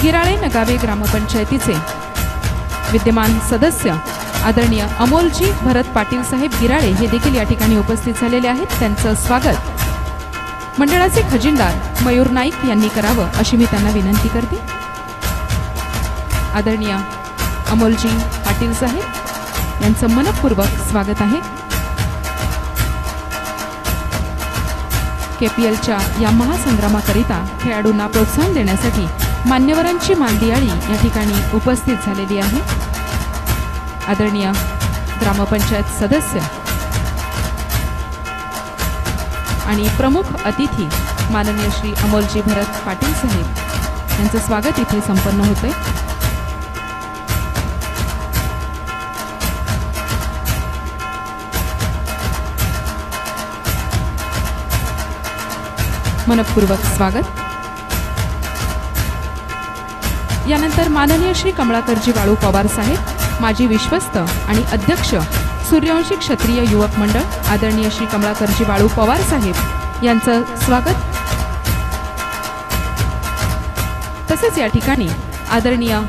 गिराळे नगावे ग्रामपंचायतीचे विद्यमान सदस्य आदरणीय अमोलजी भरत पाटील साहेब गिराळे हे देखील या ठिकाणी उपस्थित झालेले आहेत। त्यांचं स्वागत मंडळाचे खजिनदार मयूर नाईक यांनी करावं अशी मी त्यांना विनंती करते। आदरणीय अमोलजी पाटील साहेब यांचं मनपूर्वक स्वागत आहे। केपीएलच्या या महासंग्रामाकरिता खेळाडूंना प्रोत्साहन देण्यासाठी मान्यवरांची मानदियाळी या ठिकाणी उपस्थित झालेली आहे। आदरणीय ग्रामपंचायत सदस्य आणि प्रमुख अतिथी माननीय श्री अमोलजी भरत पाटील साहेब यांचं स्वागत इथे संपन्न होते। मनपूर्वक स्वागत। यानंतर माननीय श्री कमलाकरजी वाळू पवार साहेब माजी विश्वस्त आणि अध्यक्ष सूर्यवंशी क्षत्रिय युवक मंडळ आदरणीय श्री कमलाकरजी वाळू पवार साहेब यांचं स्वागत। तसेच या ठिकाणी आदरणीय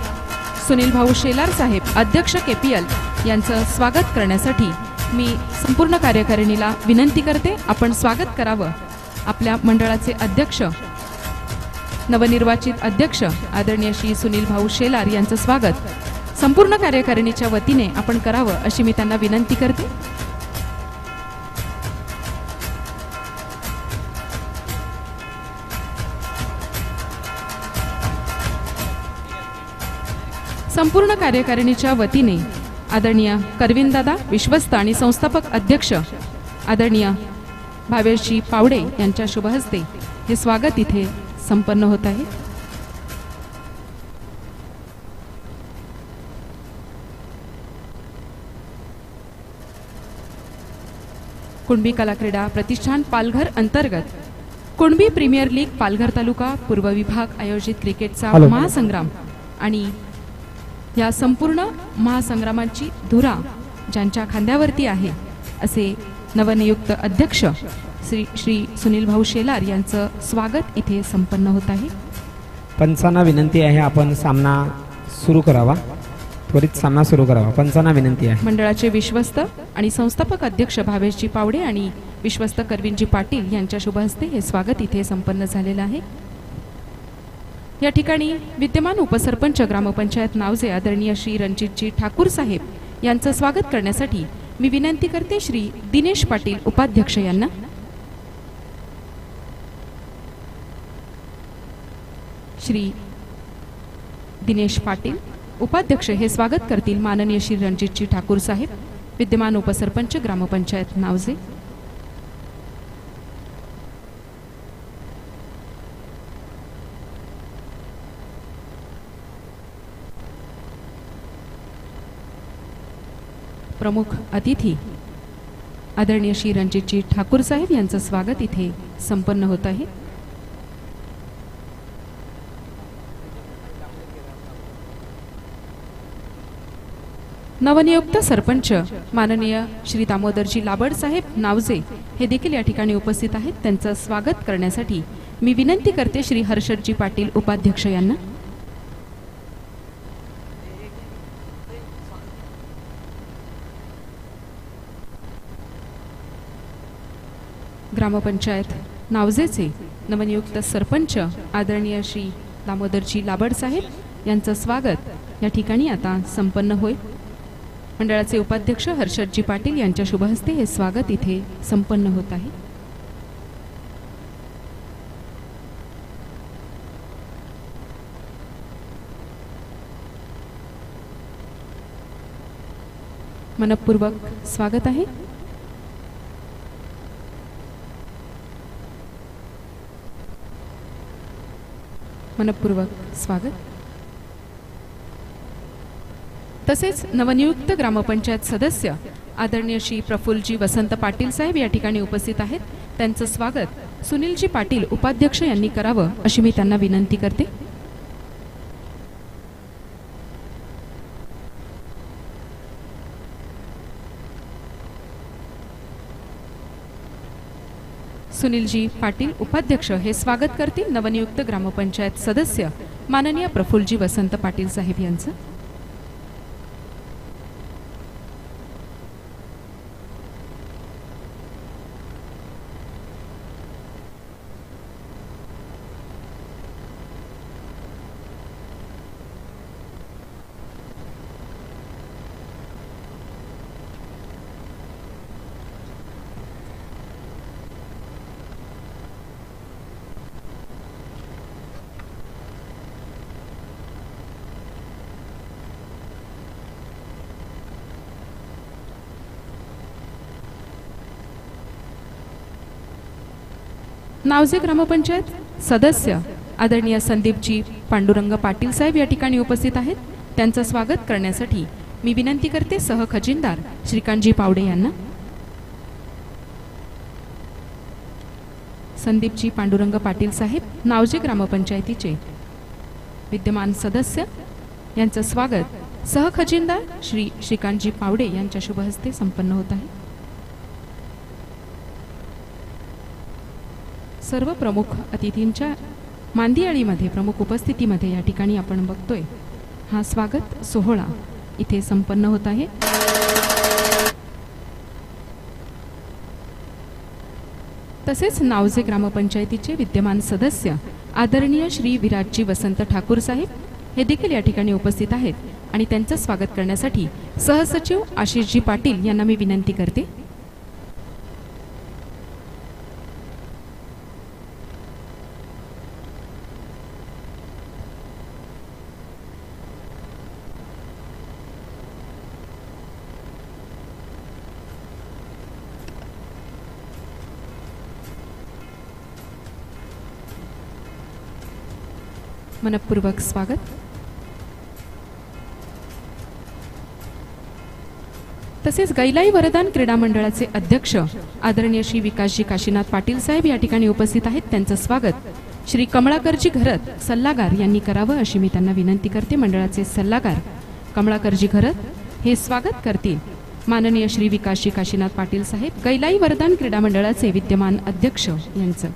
सुनील भाऊ शेलार साहेब अध्यक्ष केपीएल यांचं स्वागत करण्यासाठी मी संपूर्ण कार्यकारिणीला विनंती करते, आपण स्वागत करावं। आपल्या मंडळाचे अध्यक्ष नवनिर्वाचित अध्यक्ष आदरणीय श्री सुनील भाऊ शेलार यांचं स्वागत संपूर्ण कार्यकारिणीच्या वतीने आपण करावं अशी मी त्यांना विनंती करते। संपूर्ण कार्यकारिणीच्या वतीने आदरणीय करविंदादा विश्वस्त आणि संस्थापक अध्यक्ष आदरणीय भावेशजी पावडे यांच्या शुभ हस्ते हे स्वागत इथे संपन्न होत आहे। कुणबी कला क्रीडा प्रतिष्ठान पालघर अंतर्गत कुणबी प्रीमियर लीग पालघर तालुका पूर्व विभाग आयोजित क्रिकेटचा महासंग्राम आणि या संपूर्ण महासंग्रामाची धुरा ज्यांच्या खांद्यावरती आहे असे नवनियुक्त अध्यक्ष श्री सुनील भाऊ शेलार यांचं स्वागत इथे संपन्न होत आहे। पंचांना विनंती आहे आपण सामना सुरू करावा, त्वरित सामना सुरू करावा, पंचांना विनंती आहे। मंडळाचे विश्वस्त आणि संस्थापक अध्यक्ष भावेशजी पावडे आणि विश्वस्त करविनजी पाटील यांच्या शुभ हस्ते हे स्वागत इथे संपन्न झालेलं आहे। या ठिकाणी विद्यमान उपसरपंच ग्रामपंचायत नावजे आदरणीय श्री रणजितजी ठाकूर साहेब यांचं स्वागत करण्यासाठी मी विनंती करते श्री दिनेश पाटील उपाध्यक्ष यांना। श्री दिनेश पाटील उपाध्यक्ष हे स्वागत करतील माननीय श्री रणजितजी ठाकूर साहेब विद्यमान उपसरपंच ग्रामपंचायत नावजे। प्रमुख अतिथी आदरणीय श्री रणजितजी ठाकूर साहेब यांचं स्वागत इथे संपन्न होत आहे। नवनियुक्त सरपंच माननीय श्री दामोदरजी लाबड साहेब नावजे हे देखील या ठिकाणी उपस्थित आहेत। त्यांचं स्वागत करण्यासाठी मी विनंती करते श्री हर्षदजी पाटील उपाध्यक्ष यांना। ग्रामपंचायत नावजेचे नवनियुक्त सरपंच आदरणीय श्री दामोदरजी लाबड साहेब यांचं स्वागत या ठिकाणी आता संपन्न होईल। मंडळाचे उपाध्यक्ष हर्षदजी पाटील यांच्या शुभ हस्ते हे स्वागत इथे संपन्न होत आहे। मनपूर्वक स्वागत आहे। मनपूर्वक स्वागत। तसेच नवनियुक्त ग्रामपंचायत सदस्य आदरणीय श्री प्रफुल्लजी वसंत पाटील साहेब या ठिकाणी उपस्थित आहेत। त्यांचं स्वागत सुनीलजी पाटील उपाध्यक्ष यांनी करावं अशी मी त्यांना विनंती करते। सुनीलजी पाटील उपाध्यक्ष हे स्वागत करतील नवनियुक्त ग्रामपंचायत सदस्य माननीय प्रफुल्लजी वसंत पाटील साहेब यांचं. नावजे ग्रामपंचायत सदस्य आदरणीय संदीपजी पांडुरंग पाटील साहेब या ठिकाणी उपस्थित आहेत. त्यांचं स्वागत करण्यासाठी मी विनंती करते सह खजिनदार श्रीकांतजी पावडे यांना. संदीपजी पांडुरंग पाटील साहेब नावजे ग्रामपंचायतीचे विद्यमान सदस्य यांचं स्वागत सह खजिनदार श्री श्रीकांतजी पावडे यांच्या शुभ हस्ते संपन्न होत आहे. सर्व प्रमुख अतिथींच्या मांदियाळीमध्ये प्रमुख उपस्थितीमध्ये या ठिकाणी आपण बघतोय हा स्वागत सोहळा इथे संपन्न होत आहे. तसेच नावजे ग्रामपंचायतीचे विद्यमान सदस्य आदरणीय श्री विराजजी वसंत ठाकूर साहेब हे देखील या ठिकाणी उपस्थित आहेत आणि त्यांचं स्वागत करण्यासाठी सहसचिव आशिषजी पाटील यांना मी विनंती करते. मनपूर्वक स्वागत. तसेच गैलाई वरदान क्रीडा मंडळाचे अध्यक्ष आदरणीय श्री विकासजी काशीनाथ पाटील साहेब या ठिकाणी उपस्थित आहेत. त्यांचं स्वागत श्री कमळाकरजी घरत सल्लागार यांनी करावं अशी मी त्यांना विनंती करते. मंडळाचे सल्लागार कमळाकरजी घरत हे स्वागत करतील माननीय श्री विकासजी काशीनाथ पाटील साहेब गैलाई वरदान क्रीडा मंडळाचे विद्यमान अध्यक्ष यांचं.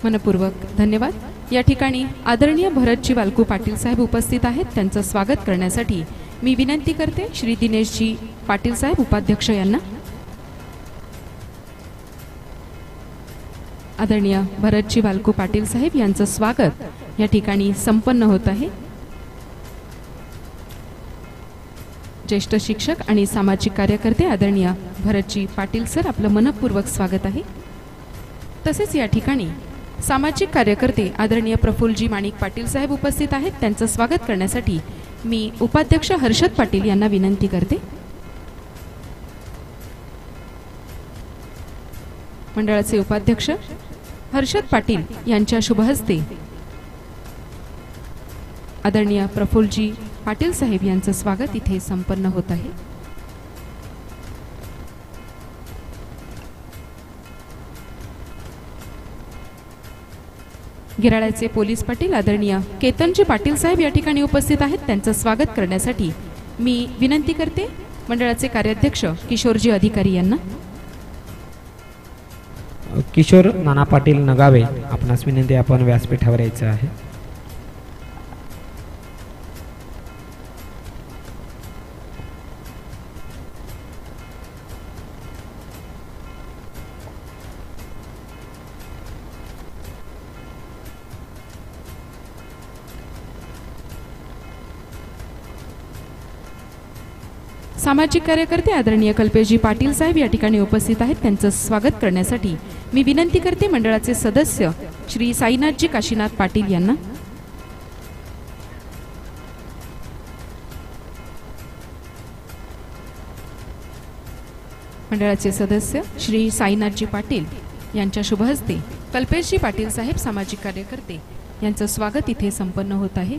मनपूर्वक धन्यवाद. या ठिकाणी आदरणीय भरतजी वालकू पाटील साहेब उपस्थित आहेत. त्यांचं स्वागत करण्यासाठी मी विनंती करते श्री दिनेशजी पाटील साहेब उपाध्यक्ष यांना. आदरणीय भरतजी वालकू पाटील साहेब यांचं स्वागत या ठिकाणी संपन्न होत आहे. ज्येष्ठ शिक्षक आणि सामाजिक कार्यकर्ते आदरणीय भरतजी पाटील सर आपलं मनपूर्वक स्वागत आहे. तसेच या ठिकाणी सामाजिक कार्यकर्ते आदरणीय प्रफुल्लजी माणिक पाटील साहेब उपस्थित आहेत. त्यांचं स्वागत करण्यासाठी मी उपाध्यक्ष हर्षद पाटील यांना विनंती करते. मंडळाचे उपाध्यक्ष हर्षद पाटील यांच्या शुभ हस्ते आदरणीय प्रफुल्लजी पाटील साहेब यांचं स्वागत इथे संपन्न होत आहे. गिराळ्याचे पोलीस पाटील आदरणीय केतनजी पाटील साहेब या ठिकाणी उपस्थित आहेत. त्यांचं स्वागत करण्यासाठी मी विनंती करते मंडळाचे कार्याध्यक्ष किशोरजी अधिकारी यांना. किशोर नाना पाटील नगावे आपणास विनंती आपण व्यासपीठावर यायचं आहे. सामाजिक कार्यकर्ते आदरणीय कल्पेशजी पाटील साहेब या ठिकाणी उपस्थित आहेत. त्यांचं स्वागत करण्यासाठी मी विनंती करते मंडळाचे सदस्य श्री साईनाथजी काशीनाथ पाटील यांना. मंडळाचे सदस्य श्री साईनाथजी पाटील यांच्या शुभ हस्ते कल्पेशजी पाटील साहेब सामाजिक कार्यकर्ते यांचं स्वागत इथे संपन्न होत आहे.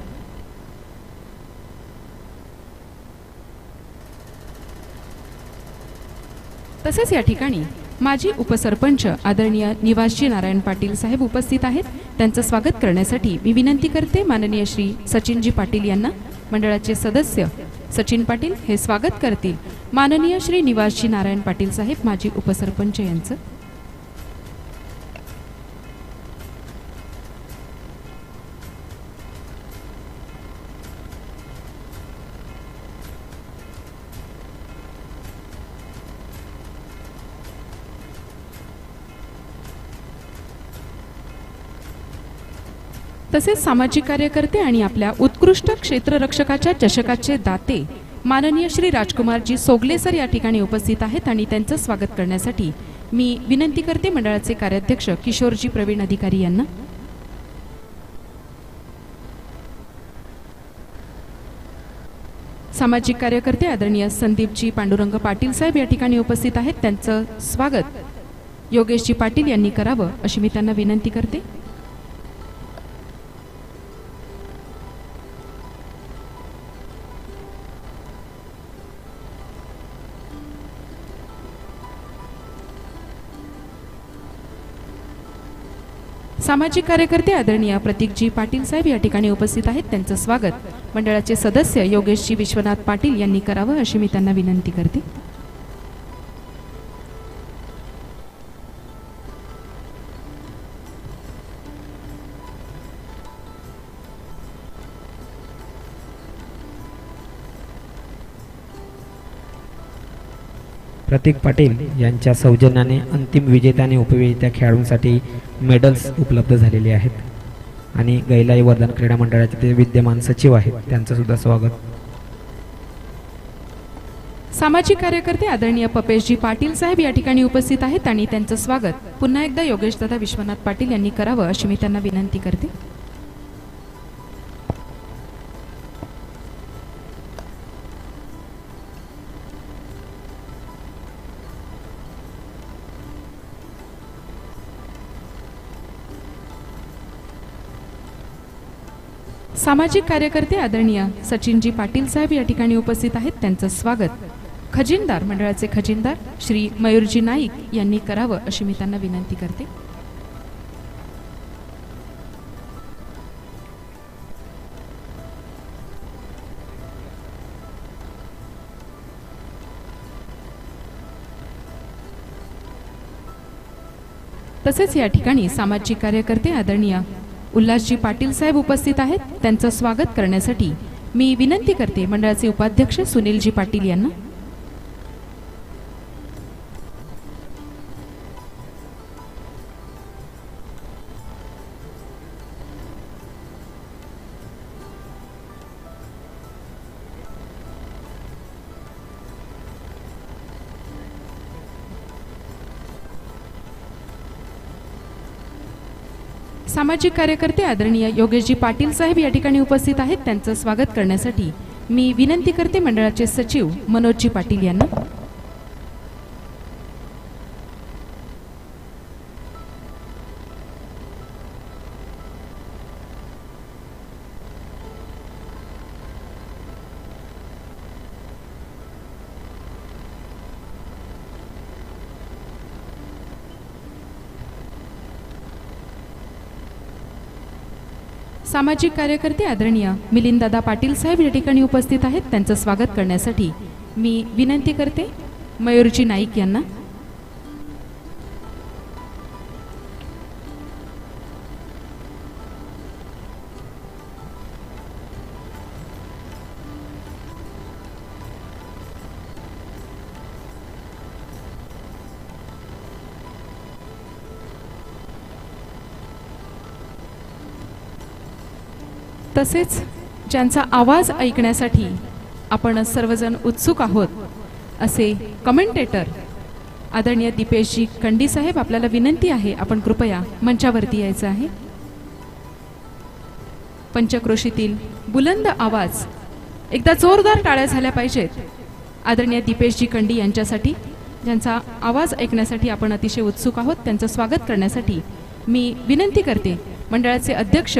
तसेच या ठिकाणी माजी उपसरपंच आदरणीय निवासजी नारायण पाटील साहेब उपस्थित आहेत. त्यांचं स्वागत करण्यासाठी मी विनंती करते माननीय श्री सचिनजी पाटील यांना. मंडळाचे सदस्य सचिन पाटील हे स्वागत करतील माननीय श्री निवासजी नारायण पाटील साहेब माजी उपसरपंच यांचं. तसेच सामाजिक कार्यकर्ते आणि आपल्या उत्कृष्ट क्षेत्ररक्षकाच्या चषकाचे दाते माननीय श्री राजकुमारजी सोगले सर या ठिकाणी उपस्थित आहेत आणि त्यांचं स्वागत करण्यासाठी मी विनंती करते मंडळाचे कार्याध्यक्ष किशोरजी प्रवीण अधिकारी यांना. सामाजिक कार्यकर्ते आदरणीय संदीपजी पांडुरंग पाटील साहेब या ठिकाणी उपस्थित आहेत. त्यांचं स्वागत योगेशजी पाटील यांनी करावं अशी मी त्यांना विनंती करते. सामाजिक कार्यकर्ते आदरणीय प्रतीकजी पाटील साहेब या ठिकाणी उपस्थित आहेत. त्यांचं स्वागत मंडळाचे सदस्य योगेशजी विश्वनाथ पाटील यांनी करावं अशी मी त्यांना विनंती करते. प्रतीक पाटील यांच्या सौजन्याने अंतिम विजेत्या आणि उपविजेत्या खेळाडूंसाठी मेडल्स उपलब्ध झालेले आहेत आणि गैलाई वर्धन क्रीडा मंडळाचे ते विद्यमान सचिव आहेत. त्यांचं सुद्धा स्वागत. सामाजिक कार्यकर्ते आदरणीय पपेशजी पाटील साहेब या ठिकाणी उपस्थित आहेत आणि त्यांचं स्वागत पुन्हा एकदा योगेशदादा विश्वनाथ पाटील यांनी करावं अशी मी त्यांना विनंती करते. सामाजिक कार्यकर्ते आदरणीय सचिनजी पाटील साहेब या ठिकाणी उपस्थित आहेत. त्यांचं स्वागत खजिनदार मंडळाचे खजिनदार श्री मयूरजी नाईक यांनी करावं अशी मी त्यांना विनंती करते. तसेच या ठिकाणी सामाजिक कार्यकर्ते आदरणीय उल्हासजी पाटील साहेब उपस्थित आहेत. त्यांचं स्वागत करण्यासाठी मी विनंती करते मंडळाचे उपाध्यक्ष सुनीलजी पाटील यांना. सामाजिक कार्यकर्ते आदरणीय योगेशजी पाटील साहेब या ठिकाणी उपस्थित आहेत. त्यांचं स्वागत करण्यासाठी मी विनंती करते मंडळाचे सचिव मनोजजी पाटील यांना. सामाजिक कार्यकर्ते आदरणीय मिलिंददादा पाटील साहेब या ठिकाणी उपस्थित आहेत. त्यांचं स्वागत करण्यासाठी मी विनंती करते मयूरजी नाईक यांना. तसेच ज्यांचा आवाज ऐकण्यासाठी आपण सर्वजण उत्सुक आहोत असे कमेंटेटर आदरणीय दीपेशजी कंडी साहेब, आपल्याला विनंती आहे आपण कृपया मंचावरती यायचं आहे. पंचक्रोशीतील बुलंद आवाज, एकदा जोरदार टाळ्या झाल्या पाहिजेत आदरणीय दीपेशजी कंडी यांच्यासाठी, ज्यांचा आवाज ऐकण्यासाठी आपण अतिशय उत्सुक आहोत. त्यांचं स्वागत करण्यासाठी मी विनंती करते मंडळाचे अध्यक्ष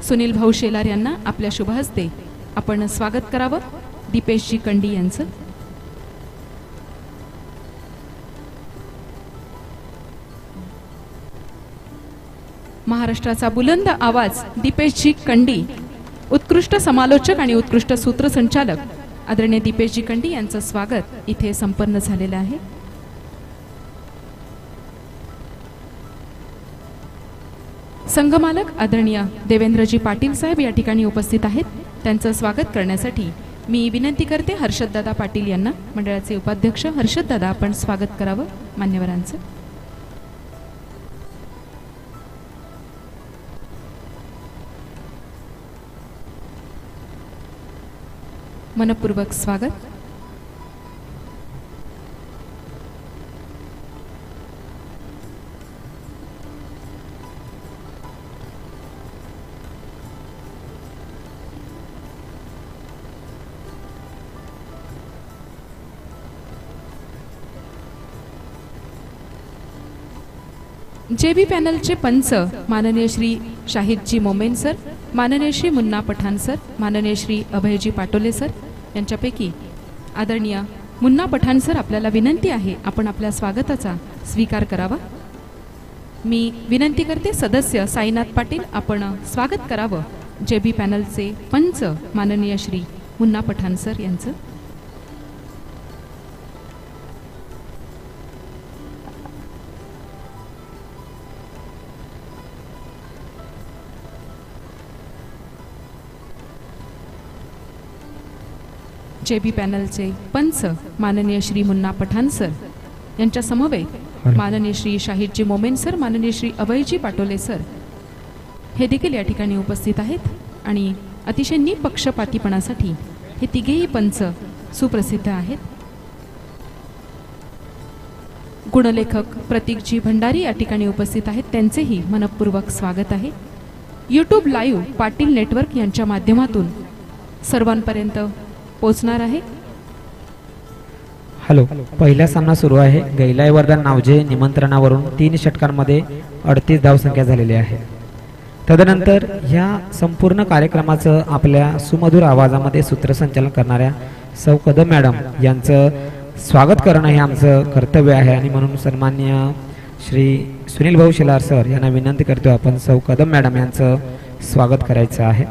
सुनील भाऊ शेलार यांना आपल्या शुभ हस्ते आपण स्वागत करावं दीपेशजी कंडी यांचं. महाराष्ट्राचा बुलंद आवाज दीपेशजी कंडी, उत्कृष्ट समालोचक आणि उत्कृष्ट सूत्रसंचालक आदरणीय दीपेशजी कंडी यांचं स्वागत इथे संपन्न झालेलं आहे. संघमालक आदरणीय देवेंद्रजी पाटील साहेब या ठिकाणी उपस्थित आहेत. त्यांचं स्वागत करण्यासाठी मी विनंती करते हर्षददादा पाटील यांना. मंडळाचे उपाध्यक्ष हर्षददादा, आपण स्वागत करावं मान्यवरांचं. मनपूर्वक स्वागत. जेबी पॅनलचे पंच माननीय श्री शाहिदजी मोमेन सर, माननीय श्री मुन्ना पठाण सर, माननीय श्री अभयजी पाटोले सर यांच्यापैकी आदरणीय मुन्ना पठाण सर, आपल्याला विनंती आहे आपण आपल्या स्वागताचा स्वीकार करावा. मी विनंती करते सदस्य साईनाथ पाटील, आपण स्वागत करावं जेबी पॅनलचे पंच माननीय श्री मुन्ना पठाण सर यांचं. जेबी पॅनलचे पंच माननीय श्री मुन्ना पठाण सर यांच्या समवेत माननीय श्री शाहिदजी मोमेन सर, माननीय श्री अभयजी पाटोले सर हे देखील या ठिकाणी उपस्थित आहेत. आणि अतिशय निपक्षपातीपणासाठी हे तिघेही पंच सुप्रसिद्ध आहेत. गुणलेखक प्रतीकजी भंडारी या ठिकाणी उपस्थित आहेत, त्यांचेही मनपूर्वक स्वागत आहे. यूट्यूब लाईव्ह पाटील नेटवर्क यांच्या माध्यमातून सर्वांपर्यंत पोहोचणार आहे. हॅलो, पहिला सामना सुरू आहे. गैलाई वर्धन नावजे निमंत्रणावरून 3 षटकांमध्ये 38 धावसंख्या झालेली आहे. तदनंतर ह्या संपूर्ण कार्यक्रमाचं आपल्या सुमधुर आवाजामध्ये सूत्रसंचालन करणाऱ्या सौ कदम मॅडम यांचं स्वागत करणं हे आमचं कर्तव्य आहे आणि म्हणून सन्माननीय श्री सुनील भाऊ शिलार सर यांना विनंती करतो आपण सौ कदम मॅडम यांचं स्वागत करायचं आहे.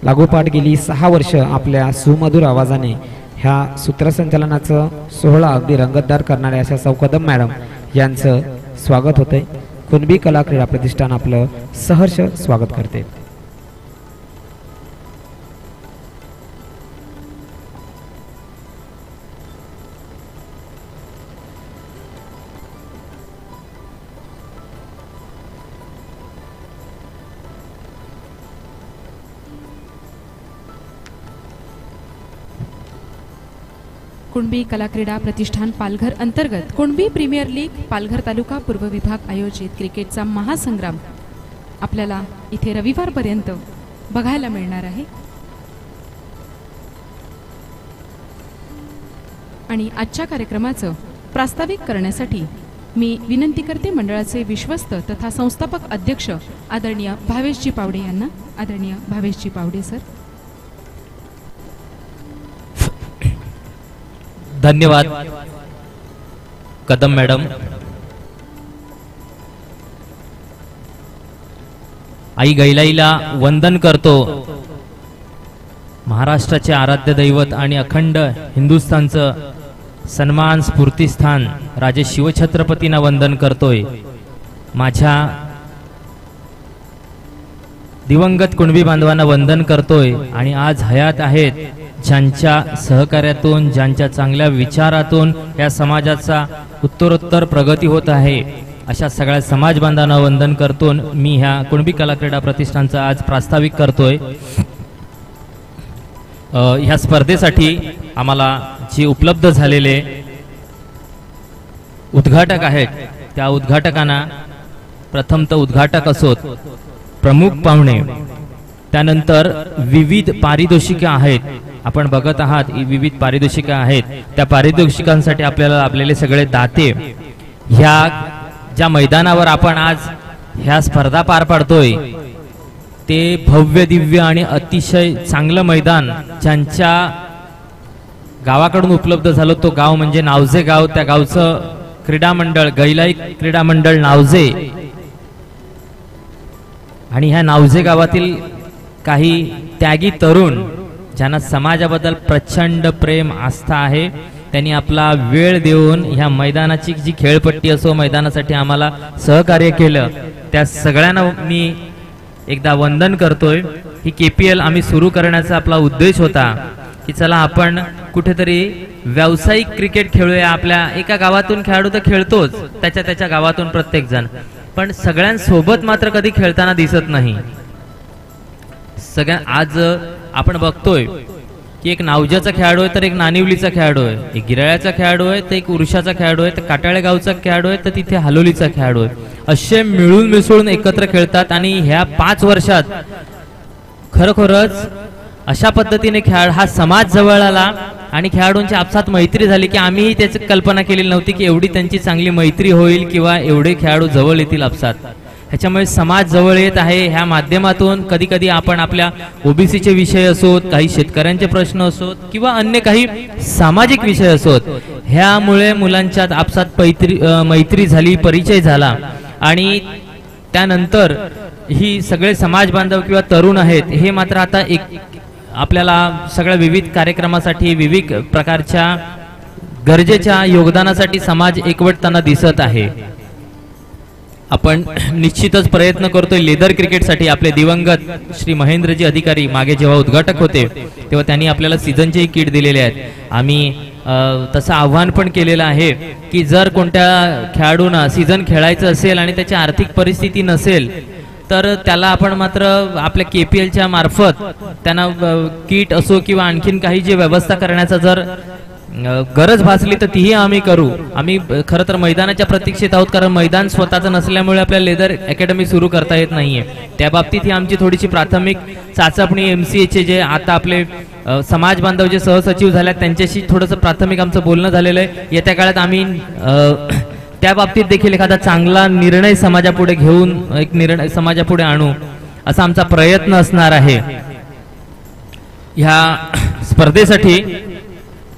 लागोपाठ गेली 6 वर्ष आपल्या सुमधुर आवाजाने ह्या सूत्रसंचालनाचं सोहळा अगदी रंगतदार करणाऱ्या अशा सौ कदम मॅडम यांचं स्वागत होते. कुणबी कला क्रीडा प्रतिष्ठान आपलं सहर्ष स्वागत करते. कुणबी कला क्रीडा प्रतिष्ठान पालघर अंतर्गत कुणबी प्रीमियर लीग पालघर तालुका पूर्व विभाग आयोजित क्रिकेटचा महासंग्राम आपल्याला इथे रविवारपर्यंत बघायला मिळणार आहे. आणि आजच्या कार्यक्रमाचं प्रास्ताविक करण्यासाठी मी विनंती करते मंडळाचे विश्वस्त तथा संस्थापक अध्यक्ष आदरणीय भावेशजी पावडे यांना. आदरणीय भावेशजी पावडे सर. धन्यवाद कदम मॅडम. आई गैलाईला वंदन करतो. महाराष्ट्राचे आराध्य दैवत आणि अखंड हिंदुस्थानचं सन्मान स्फूर्तिस्थान राजे शिवछत्रपतींना वंदन करतोय. माझ्या दिवंगत कुणबी बांधवांना वंदन करतोय. आणि आज हयात आहेत ज्यांच्या सहकार्यातून, ज्यांच्या चांगल्या विचारातून या समाजाचा उत्तरोत्तर प्रगती होत आहे, अशा सगळ्या समाज बांधवांना वंदन करतो. मी ह्या कुणबी कला क्रीडा प्रतिष्ठानचा आज प्रास्ताविक करतोय. ह्या स्पर्धेसाठी आम्हाला जे उपलब्ध झालेले उद्घाटक आहेत त्या उद्घाटकांना प्रथमतः उद्घाटक असोत, प्रमुख पाहुणे, त्यानंतर विविध पारितोषिके आहेत. आपण बघत आहात विविध पारितोषिके आहेत. त्या पारितोषिकांसाठी आपल्याला लाभलेले सगळे दाते, ह्या ज्या मैदानावर आपण आज ह्या स्पर्धा पार पाडतोय ते भव्य दिव्य आणि अतिशय चांगलं मैदान, ज्यांच्या गावाकडून उपलब्ध झालो तो गाव म्हणजे नावजे गाव. त्या गावचं क्रीडा मंडळ गैलाई क्रीडा मंडळ नावजे. आणि ह्या नावजे गावातील काही त्यागी तरुण ज्यांना समाजाबद्दल प्रचंड प्रेम आस्था आहे, त्यांनी आपला वेळ देऊन ह्या मैदानाची जी खेळपट्टी असो मैदानासाठी आम्हाला सहकार्य केलं, त्या सगळ्यांना मी एकदा वंदन करतोय. ही KPL आम्ही सुरू करण्याचा आपला उद्देश होता की चला आपण कुठेतरी व्यावसायिक क्रिकेट खेळूया. आपल्या एका गावातून खेळाडू तर खेळतोच, त्याच्या गावातून प्रत्येक जण, पण सगळ्यांसोबत मात्र कधी खेळताना दिसत नाही. आज आपण बघतोय की एक नावजाचा खेळाडू आहे तर एक नानिवलीचा खेळाडू आहे, एक गिराळ्याचा खेळाडू आहे तर एक उरुषाचा खेळाडू आहे, तर काटाळे गावचा खेळाडू आहे तर तिथे हालोलीचा खेळाडू आहे. असे मिळून मिसळून एकत्र खेळतात. आणि ह्या 5 वर्षात खरोखरच अशा पद्धतीने खेळ हा समाज जवळ आला आणि खेळाडूंची आपसात मैत्री झाली की आम्ही त्याची कल्पना केलेली नव्हती की एवढी त्यांची चांगली मैत्री होईल किंवा एवढे खेळाडू जवळ येतील आपसात. ह्याच्यामुळे समाज जवळ येत आहे. ह्या माध्यमातून कधी कधी आपण आपल्या OBCचे विषय असोत, काही शेतकऱ्यांचे प्रश्न असोत किंवा अन्य काही सामाजिक विषय असोत, ह्यामुळे मुलांच्यात आपसात मैत्री झाली, परिचय झाला. आणि त्यानंतर ही सगळे समाज बांधव किंवा तरुण आहेत हे मात्र आता एक आपल्याला सगळ्या विविध कार्यक्रमासाठी विविध प्रकारच्या गरजेच्या योगदानासाठी समाज एकवटताना दिसत आहे. आपण निश्चितच प्रयत्न करतोय लेदर क्रिकेटसाठी. आपले दिवंगत श्री महेंद्रजी अधिकारी मागे जेव्हा उद्घाटक होते तेव्हा त्यांनी आपल्याला सीझनचे किट दिलेले आहेत. आम्ही तसं आव्हान पण केलेलं आहे की जर कोणत्या खेळाडूंना सीझन खेळायचं असेल आणि त्याची आर्थिक परिस्थिती नसेल तर त्याला आपण मात्र आपल्या KPLच्या मार्फत त्यांना किट असो किंवा आणखीन काही जे व्यवस्था करण्याचा जर गरज भासली तर तीही आम्ही करू. आम्ही खरं तर मैदानाच्या प्रतीक्षेत आहोत, कारण मैदान स्वतःचं नसल्यामुळे आपल्याला लेदर अकॅडमी सुरू करता येत नाहीये. त्या बाबतीत ही आमची थोडीशी प्राथमिक चाचपणी MCAचे जे आता आपले समाज बांधव जे सहसचिव झाल्यात त्यांच्याशी थोडंसं प्राथमिक आमचं बोलणं झालेलं आहे. येत्या काळात आम्ही त्या बाबतीत देखील एखादा चांगला निर्णय समाजापुढे घेऊन एक निर्णय समाजापुढे आणू असा आमचा प्रयत्न असणार आहे. ह्या स्पर्धेसाठी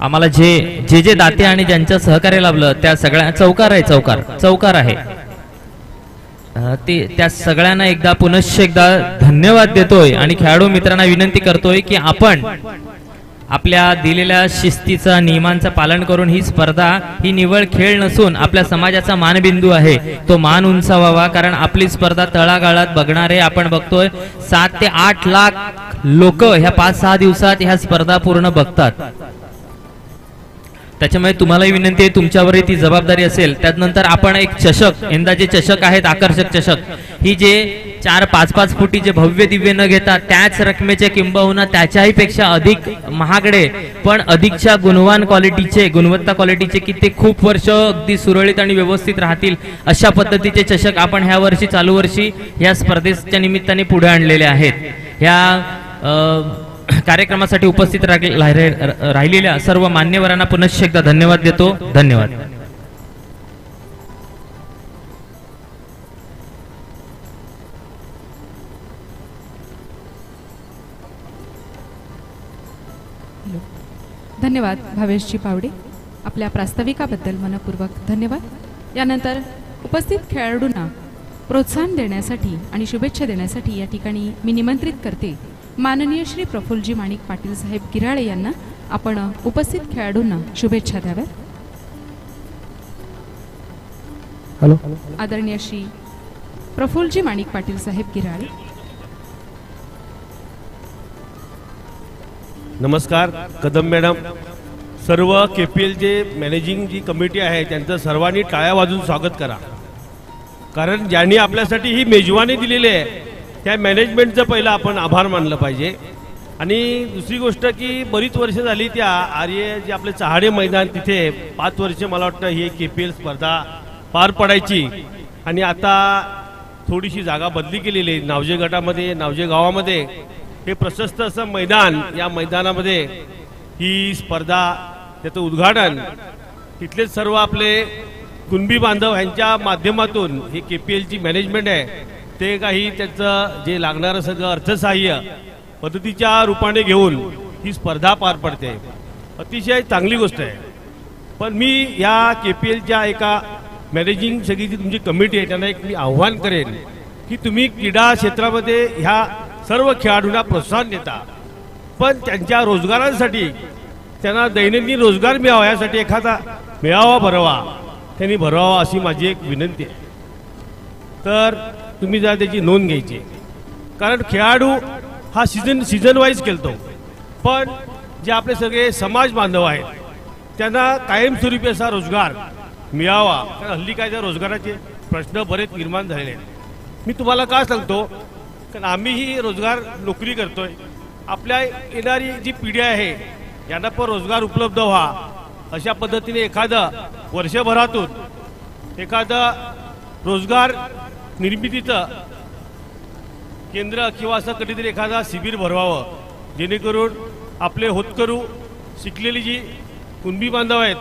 आम्हाला जे दाते आणि ज्यांचं सहकार्य लाभलं त्या सगळ्या चौकार आहे ते त्या सगळ्यांना एकदा पुनश्च एकदा धन्यवाद देतोय. आणि खेळाडू मित्रांना विनंती करतोय की आपण आपल्या दिलेल्या शिस्तीचा नियमांचं पालन करून ही स्पर्धा ही निवळ खेळ नसून आपल्या समाजाचा मानबिंदू आहे, तो मान उंचावावा. कारण आपली स्पर्धा तळागाळात बघणारे आपण बघतोय 7 ते 8 लाख लोक ह्या 5-6 दिवसात ह्या स्पर्धा पूर्ण बघतात. त्याच्यामुळे तुम्हालाही विनंती आहे, तुमच्यावरही ती जबाबदारी असेल. त्यानंतर आपण एक चषक, यंदा जे चषक आहेत आकर्षक चषक, ही जे 4-5 फुटी जे भव्य दिव्य न घेता त्याच रकमेचे किंबहुना त्याच्याही पेक्षा अधिक महागडे पण अधिकच्या गुणवत्ता क्वालिटीचे की ते खूप वर्ष अगदी सुरळीत आणि व्यवस्थित राहतील अशा पद्धतीचे चषक आपण ह्या वर्षी चालू वर्षी या स्पर्धेच्या निमित्ताने पुढे आणलेले आहेत. ह्या कार्यक्रमासाठी उपस्थित राहिलेल्या सर्व मान्यवरांना पुनश्च एकदा धन्यवाद देतो. धन्यवाद. धन्यवाद भावेशजी पावडे, आपल्या प्रास्ताविकाबद्दल मनपूर्वक धन्यवाद. यानंतर उपस्थित खेळाडूंना प्रोत्साहन देण्यासाठी आणि शुभेच्छा देण्यासाठी या ठिकाणी मी निमंत्रित करते माननीय श्री प्रफुल्लजी माणिक पाटील साहेब गिराळे यांना. आपण उपस्थित खेळाडूंना शुभेच्छा द्याव्यात. हॅलो. आदरणीय श्री प्रफुल्लजी माणिक पाटील साहेब गिराळे. नमस्कार कदम मॅडम, सर्व KPL जे मॅनेजिंग जी कमिटी आहे त्यांचं सर्वांनी टाळ्या वाजवून स्वागत करा. कारण ज्यांनी आपल्यासाठी ही मेजवानी दिलेली आहे त्या मॅनेजमेंटचं पहिलं आपण आभार मानलं पाहिजे. आणि दुसरी गोष्ट की बरीच वर्ष झाली त्या आर्य जे आपले चहाडे मैदान तिथे 5 वर्ष मला वाटतं ही KPL स्पर्धा पार पडायची. आणि आता थोडीशी जागा बदली केलेली आहे नावजे गटामध्ये, नावजे गावामध्ये हे प्रशस्त असं मैदान, या मैदानामध्ये ही स्पर्धा त्याचं उद्घाटन तिथलेच सर्व आपले कुणबी बांधव यांच्या माध्यमातून ही KPLची मॅनेजमेंट आहे ते काही त्याचं जे लागणारं सगळं अर्थसहाय्य पद्धतीच्या रूपाने घेऊन ही स्पर्धा पार पडते. अतिशय चांगली गोष्ट आहे. पण मी या KPLच्या एका मॅनेजिंग सगळी जी तुमची कमिटी आहे त्यांना एक मी आव्हान करेन की तुम्ही क्रीडा क्षेत्रामध्ये ह्या सर्व खेळाडूंना प्रोत्साहन देता, पण त्यांच्या रोजगारांसाठी त्यांना दैनंदिन रोजगार मिळावा यासाठी एखादा मेळावा भरवा, त्यांनी भरवावा अशी माझी एक विनंती आहे. तर तुम्ही जरा त्याची नोंद घ्यायची, कारण खेळाडू हा सीझन वाईज खेळतो, पण जे आपले सगळे समाज बांधव आहेत त्यांना कायमस्वरूपी असा रोजगार मिळावा. कारण हल्ली काय त्या रोजगाराचे प्रश्न बरेच निर्माण झालेले आहेत. मी तुम्हाला का सांगतो, कारण आम्हीही रोजगार नोकरी करतोय. आपल्या येणारी जी पिढी आहे यांना पण रोजगार उपलब्ध व्हा अशा पद्धतीने एखादं वर्षभरातून एखादं रोजगार निर्मितीचं केंद्र किंवा असं कधीतरी एखादा शिबिर भरवावं, जेणेकरून आपले होतकरू शिकलेली जी कुणबी बांधव आहेत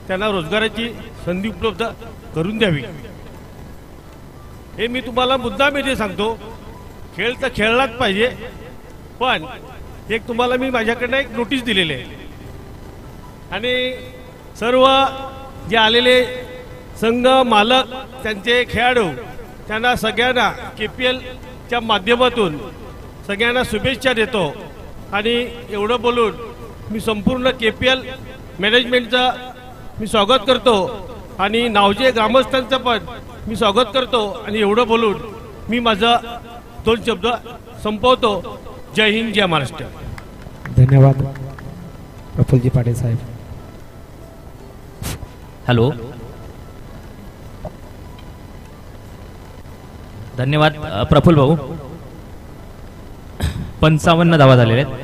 त्यांना रोजगाराची संधी उपलब्ध करून द्यावी. हे मी तुम्हाला मुद्दाम इथे सांगतो. खेळ तर खेळलाच पाहिजे, पण एक तुम्हाला मी माझ्याकडनं एक नोटीस दिलेली आहे आणि सर्व जे आलेले संघ मालक त्यांचे खेळाडू त्यांना सगळ्यांना KPLच्या माध्यमातून सगळ्यांना शुभेच्छा देतो. आणि एवढं बोलून मी संपूर्ण KPL मॅनेजमेंटचं मी स्वागत करतो आणि नावजे ग्रामस्थांचं पण मी स्वागत करतो. आणि एवढं बोलून मी माझं 2 शब्द संपवतो. जय हिंद, जय महाराष्ट्र. धन्यवाद प्रफुल्लजी पाटील साहेब. हॅलो, धन्यवाद प्रफुल्ल भाऊ. 55 धावा झालेल्या आहेत.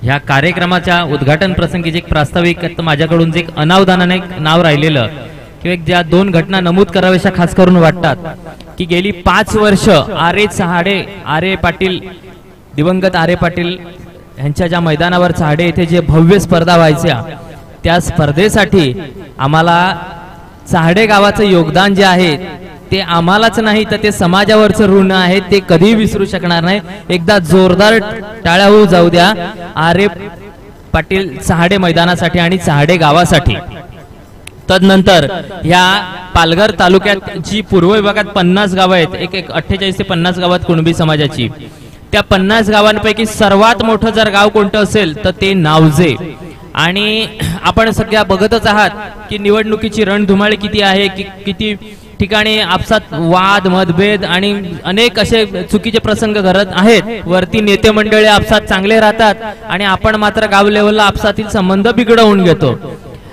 ह्या कार्यक्रमाच्या उद्घाटन प्रसंगी जे एक प्रास्ताविक माझ्याकडून जे एक अनावधानाने एक नाव राहिलेलं किंवा एक ज्या 2 घटना नमूद कराव्याशा खास करून वाटतात की गेली 5 वर्ष आरे पाटील, दिवंगत आरे पाटील यांच्या ज्या मैदानावर चहाडे येथे जे भव्य स्पर्धा व्हायच्या त्या स्पर्धेसाठी आम्हाला चहाडे गावाचं योगदान जे आहे ते आम्हालाच नाही तर ते समाजावरचं ऋण आहे ते कधी विसरू शकणार नाही. एकदा जोरदार टाळ्या होऊ जाऊ द्या आरे पाटील चहाडे मैदानासाठी आणि चहाडे गावासाठी. तदनंतर ह्या पालघर तालुक्यात जी पूर्व विभागात 50 गावं आहेत, एक 48 ते 50 गावात कुणबी समाजाची, त्या 50 गावांपैकी सर्वात मोठं जर गाव कोणतं असेल तर ते नावजे. आणि आपण सगळ्या बघतच आहात की निवडणुकीची रणधुमाळी किती आहे, किती ठिकाणी आपसात वाद मतभेद आणि अनेक असे चुकीचे प्रसंग घडत आहेत. वरती नेते मंडळी आपसात चांगले राहतात आणि आपण मात्र गाव लेवलला आपसातील संबंध बिघडवून घेतो.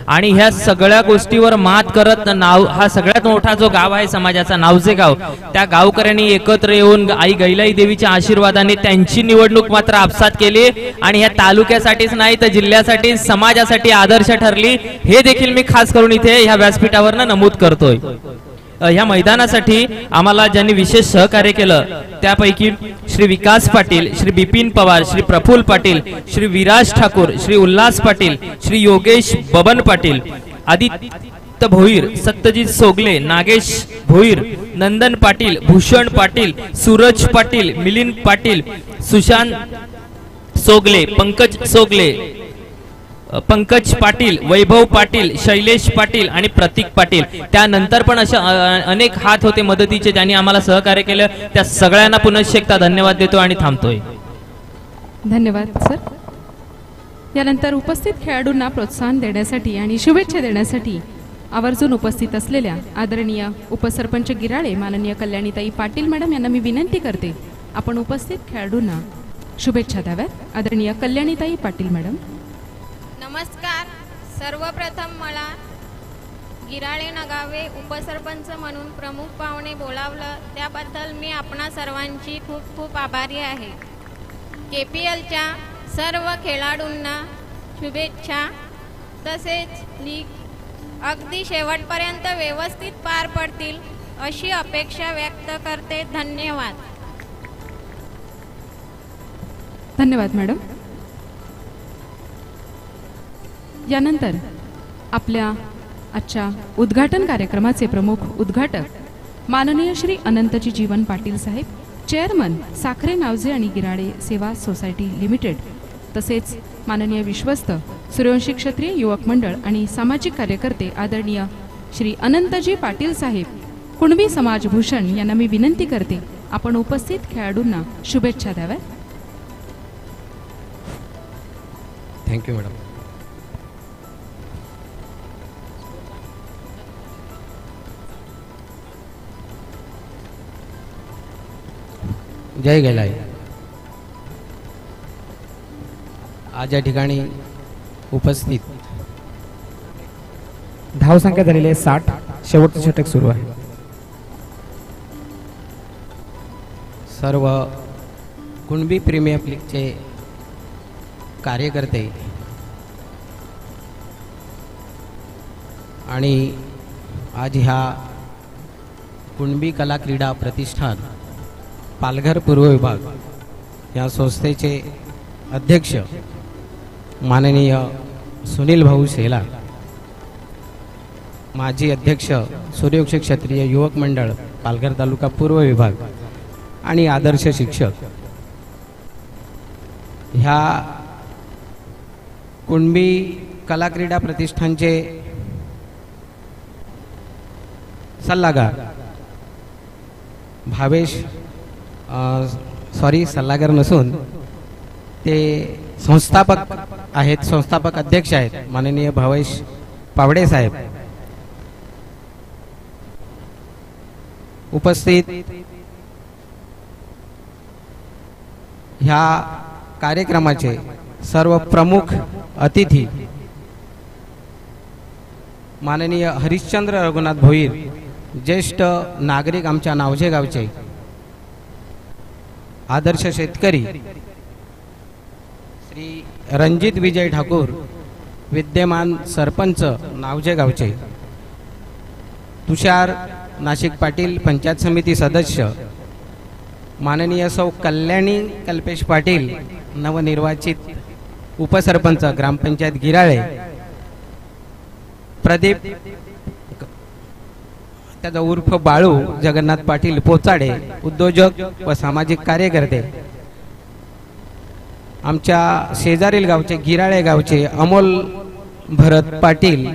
आणि ह्या सगळ्या गोष्टीवर मात करत नाव हा सगळ्यात मोठा जो गाव आहे समाजाचा नावजे गाव, त्या गावकऱ्यांनी एकत्र येऊन आई गैलाई देवीच्या आशीर्वादाने त्यांची निवडणूक मात्र आपसात केली आणि ह्या तालुक्यासाठीच नाही तर जिल्ह्यासाठी समाजासाठी आदर्श ठरली. हे देखील मी खास करून इथे ह्या व्यासपीठावर नमूद करतोय. ह्या मैदानासाठी आम्हाला ज्यांनी विशेष सहकार्य केलं त्यापैकी श्री विकास पाटील, श्री बिपिन पवार, श्री प्रफुल्ल पाटील, श्री विराज ठाकूर, श्री उल्हास पाटील, श्री योगेश बबन पाटील, आदित्य भोईर, सत्यजित सोगले, नागेश भोईर, नंदन पाटील, भूषण पाटील, सूरज पाटील, मिलिंद पाटील, सुशांत सोगले, पंकज सोगले, पंकज पाटील, वैभव पाटील, शैलेश पाटील आणि प्रतीक पाटील. त्यानंतर पण अशा अनेक हात होते मदतीचे ज्यांनी आम्हाला सहकार्य केलं. त्या सगळ्यांना पुनश्च एकदा धन्यवाद देतो आणि थांबतोय. धन्यवाद सर. यानंतर उपस्थित खेळाडूंना प्रोत्साहन देण्यासाठी आणि शुभेच्छा देण्यासाठी आवर्जून उपस्थित असलेल्या आदरणीय उपसरपंच गिराळे माननीय कल्याणीताई पाटील मॅडम यांना मी विनंती करते आपण उपस्थित खेळाडूंना शुभेच्छा द्याव्यात. आदरणीय कल्याणीताई पाटील मॅडम. नमस्कार. सर्वप्रथम मला गिराळे नगावे उपसरपंच म्हणून प्रमुख पाहुणे बोलावलं त्याबद्दल मी आपणा सर्वांची खूप खूप आभारी आहे. KPLच्या सर्व खेळाडूंना शुभेच्छा. तसेच लीग अगदी शेवटपर्यंत व्यवस्थित पार पडतील अशी अपेक्षा व्यक्त करते. धन्यवाद. धन्यवाद मॅडम. यानंतर आपल्या आजच्या उद्घाटन कार्यक्रमाचे प्रमुख उद्घाटक माननीय श्री अनंतजी जीवन पाटील साहेब, चेअरमन साखरे नावजे आणि गिराळे सेवा सोसायटी लिमिटेड, तसेच माननीय विश्वस्त सूर्यवंशी क्षत्रिय युवक मंडळ आणि सामाजिक कार्यकर्ते आदरणीय श्री अनंतजी पाटील साहेब कुणबी समाज भूषण यांना मी विनंती करते, आपण उपस्थित खेळाडूंना शुभेच्छा द्याव्यात. Thank you madam. जय गेलाय. आज या ठिकाणी उपस्थित धावसंख्या झालेली आहे 60. शेवटचं षटक सुरू आहे. सर्व कुणबी प्रीमियर लीगचे कार्यकर्ते आणि आज ह्या कुणबी कला क्रीडा प्रतिष्ठान पालघर पूर्व विभाग या संस्थेचे अध्यक्ष माननीय सुनील भाऊ शेला, माजी अध्यक्ष सूर्यवंशी क्षत्रिय युवक मंडळ पालघर तालुका पूर्व विभाग आणि आदर्श शिक्षक ह्या कुणबी कला क्रीडा प्रतिष्ठानचे सल्लागार भावेश सल्लागार नसून ते संस्थापक आहेत, संस्थापक अध्यक्ष आहेत माननीय भावेश पावडे साहेब. उपस्थित ह्या कार्यक्रमाचे सर्व प्रमुख अतिथी माननीय हरिश्चंद्र रघुनाथ भोईर, ज्येष्ठ नागरिक आमच्या नावजे गावचे, आदर्श शेतकरी श्री रणजित विजय ठाकूर, विद्यमान सरपंच नावजे गावचे, तुषार नाशिक पाटील पंचायत समिती सदस्य, माननीय सौ कल्याणी कल्पेश पाटील नवनिर्वाचित उपसरपंच ग्रामपंचायत गिराळे, प्रदीप त्याचा उर्फ बाळू जगन्नाथ पाटील पोचाडे, उद्योजक व सामाजिक कार्यकर्ते, आमच्या शेजारील गावचे गिराळे गावचे अमोल भरत पाटील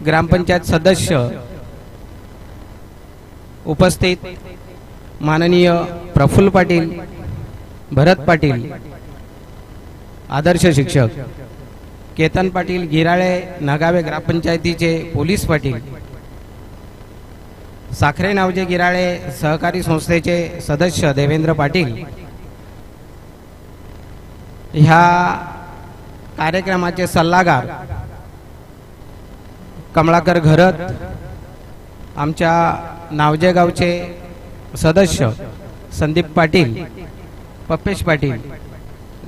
ग्रामपंचायत सदस्य, उपस्थित माननीय प्रफुल्ल पाटील, भरत पाटील आदर्श शिक्षक, केतन पाटील गिराळे नगावे ग्रामपंचायतीचे पोलीस पाटील, साखरे नावजे गिराळे सहकारी संस्थेचे सदस्य देवेंद्र पाटील, ह्या कार्यक्रमाचे सल्लागार कमळाकर घरत, आमच्या नावजे गावचे सदस्य संदीप पाटील, पप्पेश पाटील,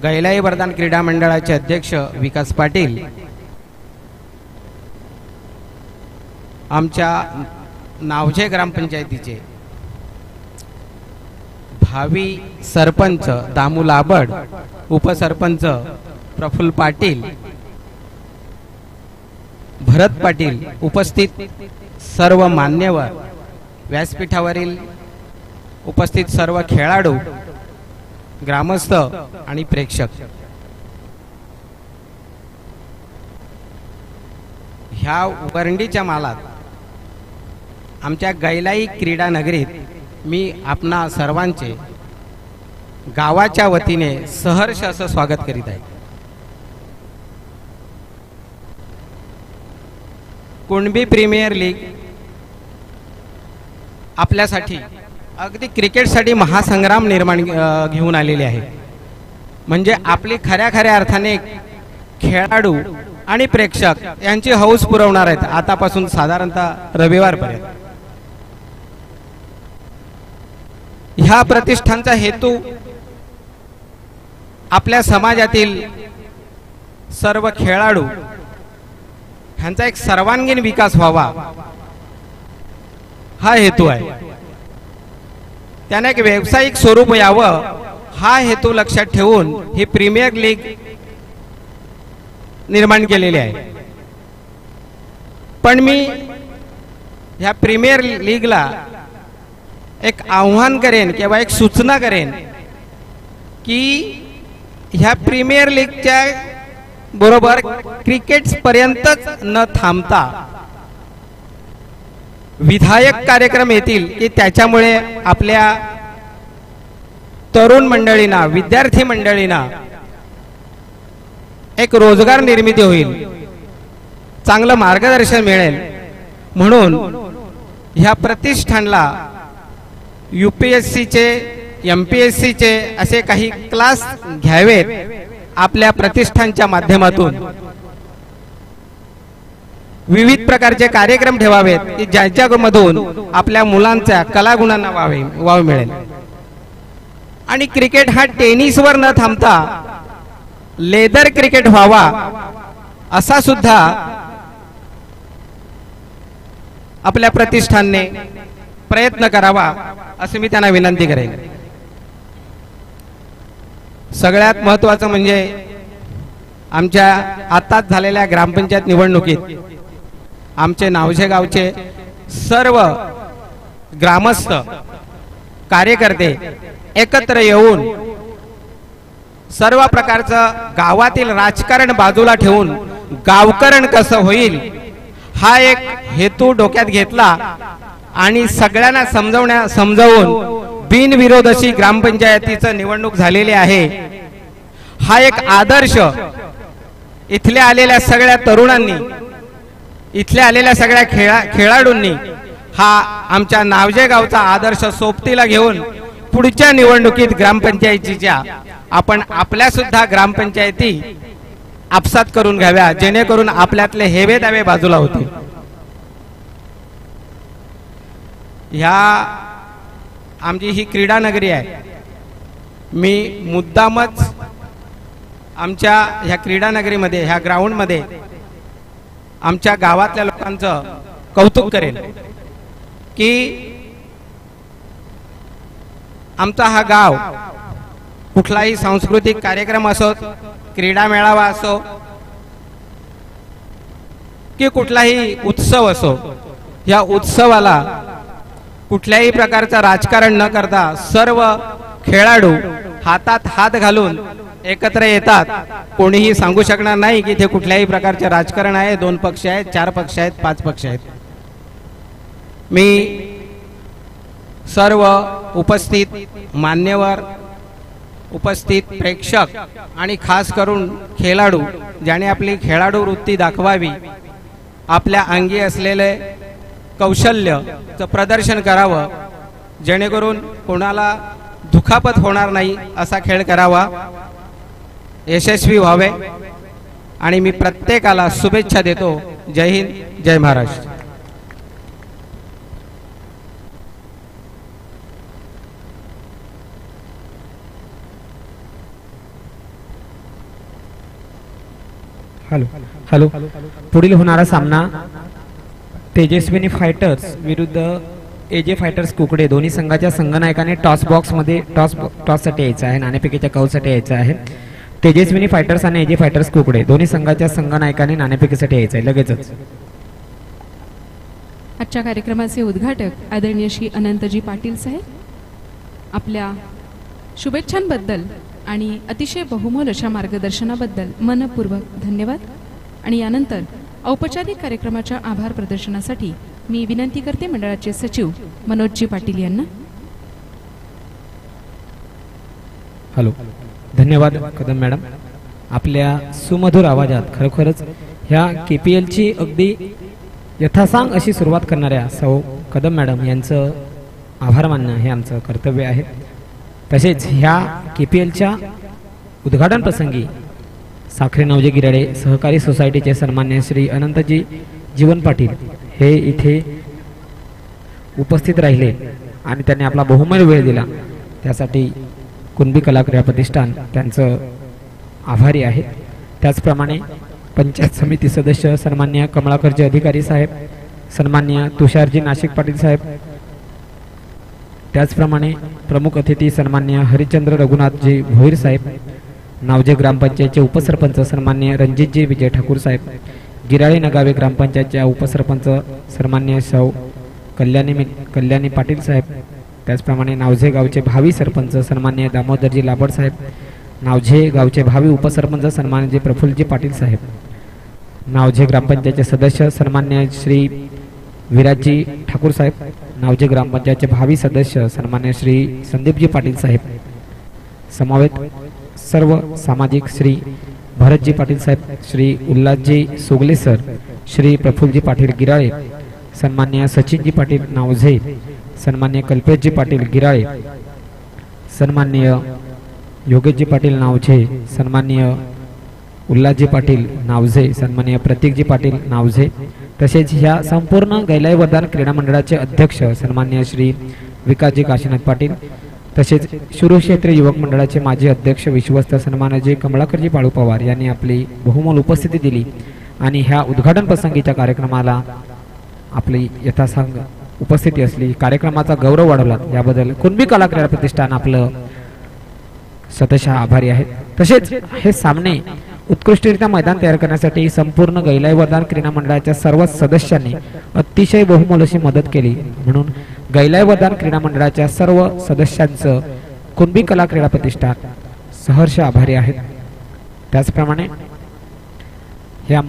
गैलाई वरदान क्रीडा मंडळाचे अध्यक्ष विकास पाटील, आमच्या नावजे ग्रामपंचायतीचे भावी सरपंच दामू लाबड, उपसरपंच प्रफुल्ल पाटील, भरत पाटील, उपस्थित सर्व मान्यवर, व्यासपीठावरील उपस्थित सर्व खेळाडू, ग्रामस्थ आणि प्रेक्षक, ह्या वरंडीच्या मालात आमच्या गैलाई क्रीडा नगरीत मी आपणा सर्वांचे गावाच्या वतीने सहर्ष असं स्वागत करीत आहे. कुणबी प्रीमियर लीग आपल्यासाठी अगदी क्रिकेटसाठी महासंग्राम निर्माण घेऊन आलेले आहे. म्हणजे आपली खऱ्या अर्थाने खेळाडू आणि प्रेक्षक यांची हौस पुरवणार आहेत आतापासून साधारणतः रविवारपर्यंत. ह्या प्रतिष्ठानचा हेतू आपल्या समाजातील सर्व खेळाडू ह्यांचा एक सर्वांगीण विकास व्हावा हा हेतू आहे. त्याने एक व्यावसायिक स्वरूप यावं हा हेतू लक्षात ठेवून ही प्रीमियर लीग निर्माण केलेली आहे. पण मी ह्या प्रीमियर लीगला एक आव्हान करेन किंवा एक सूचना करेन की ह्या प्रीमियर लीगच्या बरोबर क्रिकेट पर्यंतच न थांबता विधायक कार्यक्रम येतील की त्याच्यामुळे आपल्या तरुण मंडळींना, विद्यार्थी मंडळींना एक रोजगार निर्मिती होईल, चांगलं मार्गदर्शन मिळेल. म्हणून ह्या प्रतिष्ठानला UPSCचे, MPSCचे असे काही क्लास घ्यावेत आपल्या प्रतिष्ठानच्या माध्यमातून. विविध प्रकारचे कार्यक्रम ठेवावेत की ज्याच्यामधून आपल्या मुलांच्या कलागुणांना वाव मिळेल. आणि क्रिकेट हा टेनिसवर न थांबता लेदर क्रिकेट व्हावा असा सुद्धा आपल्या प्रतिष्ठानने प्रयत्न करावा असे मी त्यांना विनंती करेन. सगळ्यात महत्त्वाचं म्हणजे आमच्या आताच झालेल्या ग्रामपंचायत निवडणुकीत आमचे नावझे गावचे सर्व ग्रामस्थ कार्यकर्ते एकत्र येऊन सर्व प्रकारचं गावातील राजकारण बाजूला ठेवून गावकरण कसं होईल हा एक हेतू डोक्यात घेतला आणि सगळ्यांना समजावून बिनविरोध अशी ग्रामपंचायतीचं निवडणूक झालेली आहे. हा एक आदर्श इथल्या आलेल्या सगळ्या तरुणांनी, इथल्या आलेल्या सगळ्या खेळाडूंनी हा आमच्या नावजे गावचा आदर्श सोबतीला घेऊन पुढच्या निवडणुकीत ग्रामपंचायतीच्या आपण आपल्या सुद्धा ग्रामपंचायती आपसात करून घ्याव्या, जेणेकरून आपल्यातले हेवे दावे बाजूला होतील. ह्या आमची ही क्रीडा नगरी आहे. मी मुद्दामच आमच्या ह्या क्रीडा नगरीमध्ये, ह्या ग्राउंडमध्ये आमच्या गावातल्या लोकांचं कौतुक करेन की आमचा हा गाव कुठलाही सांस्कृतिक कार्यक्रम असो, क्रीडा मेळावा असो की कुठलाही उत्सव असो, या उत्सवाला कुठल्याही प्रकारचं राजकारण न करता सर्व खेळाडू हातात हात घालून एकत्र येतात. कोणीही सांगू शकणार नाही की इथे कुठल्याही प्रकारचे राजकारण आहे, 2 पक्ष आहेत, 4 पक्ष आहेत, 5 पक्ष आहेत. मी सर्व उपस्थित मान्यवर, उपस्थित प्रेक्षक आणि खास करून खेळाडू, ज्याने आपली खेळाडू वृत्ती दाखवावी, आपल्या अंगी असलेले कौशल्याचं प्रदर्शन करावं, जेणेकरून कोणाला दुखापत होणार नाही असा खेळ करावा, यशस्वी व्हावे. आणि मी प्रत्येकाला शुभेच्छा देतो. जय हिंद, जय महाराष्ट्र. हॅलो. पुढील होणारा सामना तेजस्विनी फायटर्स विरुद्ध AJ फायटर्स कुकडे. दोन्ही संघाच्या संघनायकाने टॉस मध्ये टॉससाठी यायचं आहे, नाणेफेकीच्या कौलसाठी यायचं आहे. तेजस्विनी फायटर्स आणि AJ फायटर्स कुकडे दोन्ही संघाच्या संघनायकाने नाणेफेकीसाठी यायचं आहे लगेचच. आजच्या कार्यक्रमाचे उद्घाटक आदरणीय श्री अनंतजी पाटील साहेब, आपल्या शुभेच्छांबद्दल आणि अतिशय बहुमोल अशा मार्गदर्शनाबद्दल मनपूर्वक धन्यवाद. आणि यानंतर औपचारिक कार्यक्रमाच्या आभार प्रदर्शनासाठी मी विनंती करते मंडळाचे सचिव मनोजजी पाटील यांना. हॅलो. धन्यवाद कदम मॅडम. आपल्या सुमधुर आवाजात खरोखरच ह्या KPLची अगदी यथासांग अशी सुरुवात करणाऱ्या सौ कदम मॅडम यांचं आभार मानणं हे आमचं कर्तव्य आहे. तसेच ह्या KPLच्या उद्घाटन प्रसंगी साखरे नवजे गिराडे सहकारी सोसायटीचे सन्मान्य श्री अनंतजी जीवन पाटील हे इथे उपस्थित राहिले आणि त्यांनी आपला बहुमूल्य वेळ दिला. त्यासाठी कुणबी कला क्रीडा प्रतिष्ठान त्यांचं आभारी आहे. त्याचप्रमाणे पंचायत समिती सदस्य सन्मान्य कमळाकरजी अधिकारी साहेब, सन्मान्य तुषारजी नाशिक पाटील साहेब, त्याचप्रमाणे प्रमुख अतिथी सन्मान्य हरिचंद्र रघुनाथजी भोईर साहेब, नावजे ग्रामपंचायतचे उपसरपंच सन्मान्य रणजितजी विजय ठाकूर साहेब, गिराळे नगावे ग्रामपंचायतच्या उपसरपंच सन्मान्य सौ कल्याणी पाटील साहेब, त्याचप्रमाणे नावझे गावचे भावी सरपंच सन्मान्य दामोदरजी लाबड साहेब, नावझे गावचे भावी उपसरपंच सन्माननीय प्रफुल्लजी पाटील साहेब, नावझे ग्रामपंचायतचे सदस्य सन्मान्य श्री विराजजी ठाकूर साहेब, नावझे ग्रामपंचायतचे भावी सदस्य सन्मान्य श्री संदीपजी पाटील साहेब, समवेत सर्व सामाजिक श्री भरतजी पाटील साहेब, श्री उल्हासजी सोगले सर, श्री प्रफुल्लजी पाटील गिराळे, सन्मान्य सचिनजी पाटील नावझे, सन्मान्य कल्पेशजी पाटील गिराळे, सन्मान्य योगेशजी पाटील नावझे, सन्मान्य उल्हासजी पाटील नावझे, सन्मान्य प्रतीकजी पाटील नावझे, तसेच ह्या संपूर्ण गैलाई वरदान क्रीडा मंडळाचे अध्यक्ष सन्मान्य श्री विकासजी काशीनाथ पाटील, तसेच शिरूर युवक मंडळाचे माजी अध्यक्ष विश्वस्त सन्मानजी कमलाकरजी बाळू पवार यांनी आपली बहुमोल उपस्थिती दिली आणि ह्या उद्घाटन प्रसंगीच्या कार्यक्रमाला आपली यथासांग उपस्थिती असली, कार्यक्रमाचा गौरव वाढवला, याबद्दल कुणबी कला क्रीडा प्रतिष्ठान आपलं सतशः आभारी आहे। तसेच हे सामने उत्कृष्टरित्या मैदान तयार करण्यासाठी संपूर्ण गैलाई वरदान क्रीडा मंडळाच्या सर्व सदस्यांनी अतिशय बहुमोल अशी मदत केली, म्हणून गैलाई वरदान क्रीडा मंडळाच्या सर्व सदस्यांचं कुणबी कला क्रीडा प्रतिष्ठान सहर्ष आभारी आहेत। त्याचप्रमाणे ह्या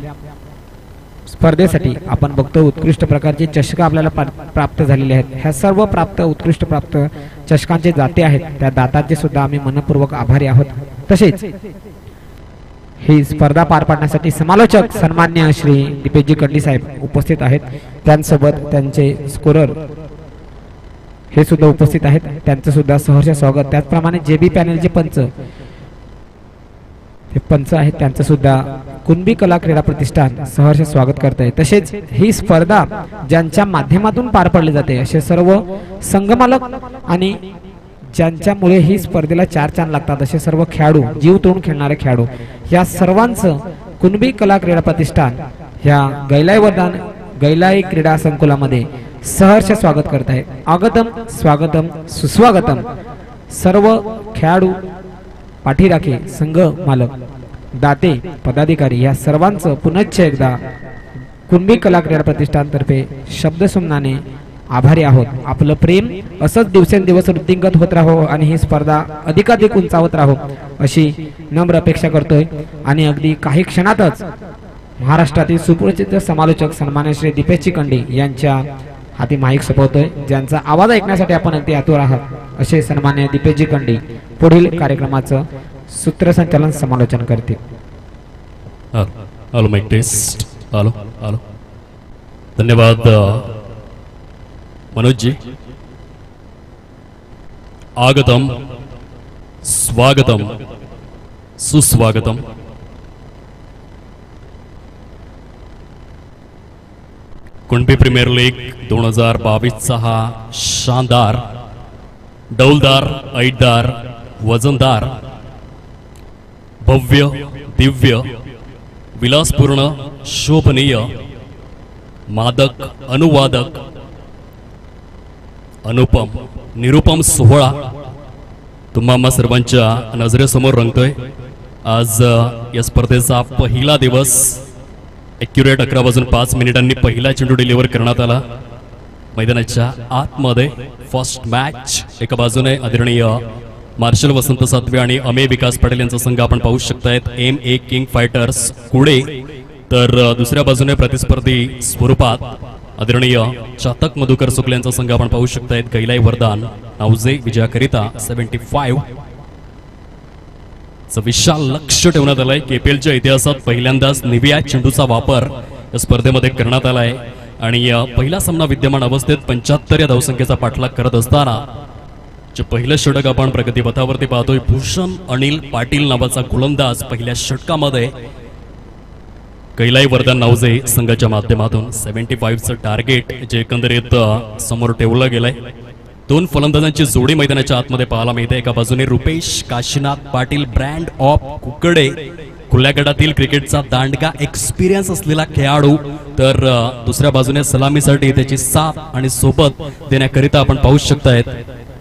स्पर्धेसाठी आपण बघतो उत्कृष्ट प्रकारचे चषक आपल्याला प्राप्त झालेले आहेत। ह्या सर्व उत्कृष्ट प्राप्त चषकांचे दाते आहेत, त्या दातांचे सुद्धा आम्ही मनपूर्वक आभारी आहोत। तसेच ही स्पर्धा पार पाडण्यासाठी समालोचक सन्मान्य श्री दीपेशजी कंडी साहेब उपस्थित आहेत, त्यांसोबत त्यांचे स्कोरर हे सुद्धा उपस्थित आहेत, त्यांचं सुद्धा सहर्ष स्वागत। त्याचप्रमाणे जेबी पॅनलचे पंच आहेत, त्यांचं सुद्धा कुणबी कला क्रीडा प्रतिष्ठान सहर्ष स्वागत करत आहे। तसेच ही स्पर्धा ज्यांच्या माध्यमातून पार पडली जाते असे सर्व संघमालक आणि ज्यांच्यामुळे ही स्पर्धेला चार चांद लागतात असे सर्व खेळाडू, जीव तोडून खेळणारे खेळाडू, या सर्वांचं कुणबी कला क्रीडा प्रतिष्ठान ह्या गैलाई क्रीडा संकुलामध्ये सहर्ष स्वागत करत आहे। आगतम स्वागतम सुस्वागतम। सर्व खेळाडू, पाठीराखे, संघ मालक, दाते, पदाधिकारी या सर्वांचं पुनश्च एकदा कुणबी कला क्रीडा प्रतिष्ठानतर्फे शब्दसुमनाने आभारी आहोत। आपलं प्रेम असंच दिवसेंदिवस वृद्धिंगत होत राहो आणि ही स्पर्धा अधिकाधिक उंचावत राहो अशी नम्र अपेक्षा करतोय। आणि अगदी काही क्षणातच महाराष्ट्रातील सुप्रसिद्ध समालोचक सन्मान्य श्री दीपेशजी कंडी यांच्या हाती माईक सोपवतोय, ज्यांचा आवाज ऐकण्यासाठी आपण अगदी आतुर आहात असे सन्मान्य दीपेशजी कंडी पुढील कार्यक्रमाचं सूत्रसंचालन समालोचन करतील। Hello mike test, hello hello, धन्यवाद मनोज जी। आगतम स्वागतम सुस्वागतम। कुणबी प्रीमियर लीग 2022चा हा शानदार, डौलदार, ऐटदार, वजनदार, भव्य, दिव्य, विलासपूर्ण, शोभनीय, मादक, अनुवादक, अनुपम, निरुपम सोहळा तुम्हा सर्वांच्या नजरेसमोर रंगतोय। आज या स्पर्धेचा पहिला दिवस ॲक्युरेट 11:05 पहिला चेंडू डिलिव्हर करण्यात आला। मैदानाच्या आतमध्ये फर्स्ट मॅच, एका बाजूने आदरणीय मार्शल वसंत सातवे आणि अमेय विकास पाटील यांचा संघ आपण पाहू शकतायत, MA किंग फायटर्स कुडे, तर दुसऱ्या बाजूने प्रतिस्पर्धी स्वरूपात आदरणीय चातक मधुकर शुक्ल यांचा संघ आपण पाहू शकतायत, गैलाई वरदान नावझे विजयाकरिता 75 विशाल लक्ष ठेवण्यात आलंय। KPLच्या इतिहासात पहिल्यांदाच निव्या चेंडूचा वापर या स्पर्धेमध्ये करण्यात आलाय आणि पहिला सामना विद्यमान अवस्थेत 75 या धावसंख्येचा पाठलाग करत असताना जे पहिलं षटक आपण प्रगतीपथावरती पाहतोय, भूषण अनिल पाटील नावाचा गोलंदाज पहिल्या षटकामध्ये गैलाई वरदान नावझे संघाच्या माध्यमातून 75चं टार्गेट जे एकंदरीत समोर ठेवलं गेलंय। दोन फलंदाजांची जोडी मैदानाच्या आतमध्ये पाहायला मिळते। एका बाजूने रुपेश काशीनाथ पाटील, ब्रँड ऑफ कुकडे, खुल्या गटातील क्रिकेटचा दांडगा एक्सपिरियन्स असलेला खेळाडू, तर दुसऱ्या बाजूने सलामीसाठी त्याची साथ आणि सोबत देण्याकरिता आपण पाहू शकतायत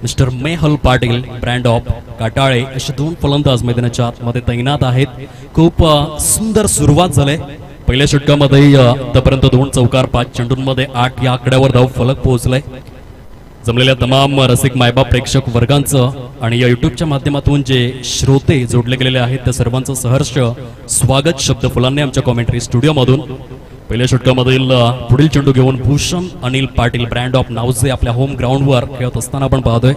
mister Mehal Patil, brand of Katale, असे दोन फलंदाज मैदानाच्या आतमध्ये तैनात आहेत। खूप सुंदर सुरुवात झाली। पहिल्या षटकामध्ये आतापर्यंत 2 चौकार 5 चेंडूंमध्ये 8 या आकड्यावर धाव फलक पोहोचलाय। जमलेल्या तमाम रसिक मायबाप प्रेक्षक वर्गांचं आणि या युट्यूबच्या माध्यमातून जे श्रोते जोडले गेलेले आहेत त्या सर्वांचं सहर्ष स्वागत शब्द फुलांनी आमच्या कॉमेंट्री स्टुडिओमधून. पहिल्या षटकामधील पुढील चेंडू घेऊन भूषण अनिल पाटील ब्रँड ऑफ नावजे आपल्या होम ग्राउंडवर खेळत असताना आपण पाहतोय.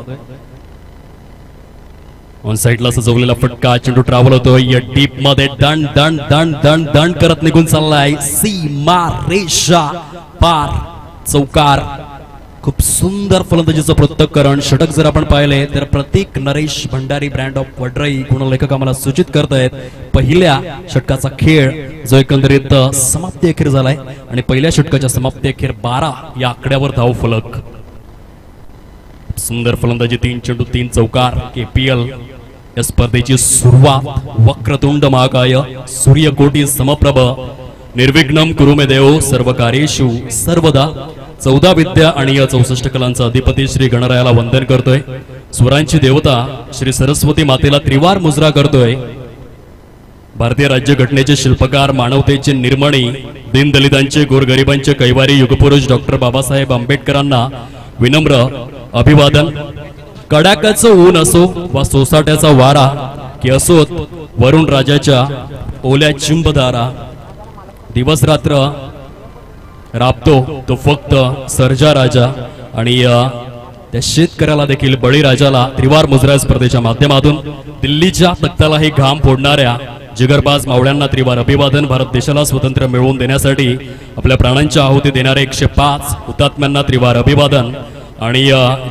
ऑन साइडला सजवलेला फटका, चेंडू ट्रॅव्हल होतोय या डीप मध्ये, दंड दंड दंड दंड दंड करत निघून चाललाय सीमा रेषा पार, चौकार. खूप सुंदर फलंदाजीचं पृथक्करण. षटक जर आपण पाहिले तर प्रतीक नरेश भंडारी ब्रँड ऑफ वडराई गुणलेखक आम्हाला सूचित करतायत पहिल्या षटकाचा खेळ जो एकंदरीत समाप्ती अखेर झालाय आणि पहिल्या षटकाच्या समाप्ती अखेर 12 या आकड्यावर धाव फलक. सुंदर फलंदाजी, 3 चेंडू 3 चौकार. KPL या स्पर्धेची सुरुवात वक्रतुंड महाकाय सूर्यकोटी समप्रभ निर्विघ्नम कुरु मे देव सर्व कार्येषु सर्वदा. 14 विद्या आणि या 64 कलांचा अधिपती श्री गणरायाला वंदन करतोय. स्वरांची देवता श्री सरस्वती मातेला त्रिवार मुजरा करतोय. भारतीय राज्यघटनेचे शिल्पकार, मानवतेचे निर्मणी, दीनदलितांचे गोरगरिबांचे कैवारी युगपुरुष डॉक्टर बाबासाहेब आंबेडकरांना विनम्र अभिवादन. कडाक्याचं ऊन असो वा सोसाट्याचा वारा की असोत वरुण राजाच्या ओल्या चिंबदारा, दिवस रात्र राबतो तो फक्त सर्जा राजा आणि त्या शेतकऱ्याला देखील बळीराजाला त्रिवार मुजरा स्पर्धेच्या माध्यमातून दिल्लीच्या तख्तालाही घाम फोडणाऱ्या जिगरबाज मावळ्यांना त्रिवार अभिवादन. भारत देशाला स्वतंत्र मिळवून देण्यासाठी आपल्या प्राणांच्या आहुती देणारे 105 हुतात्म्यांना त्रिवार अभिवादन. आणि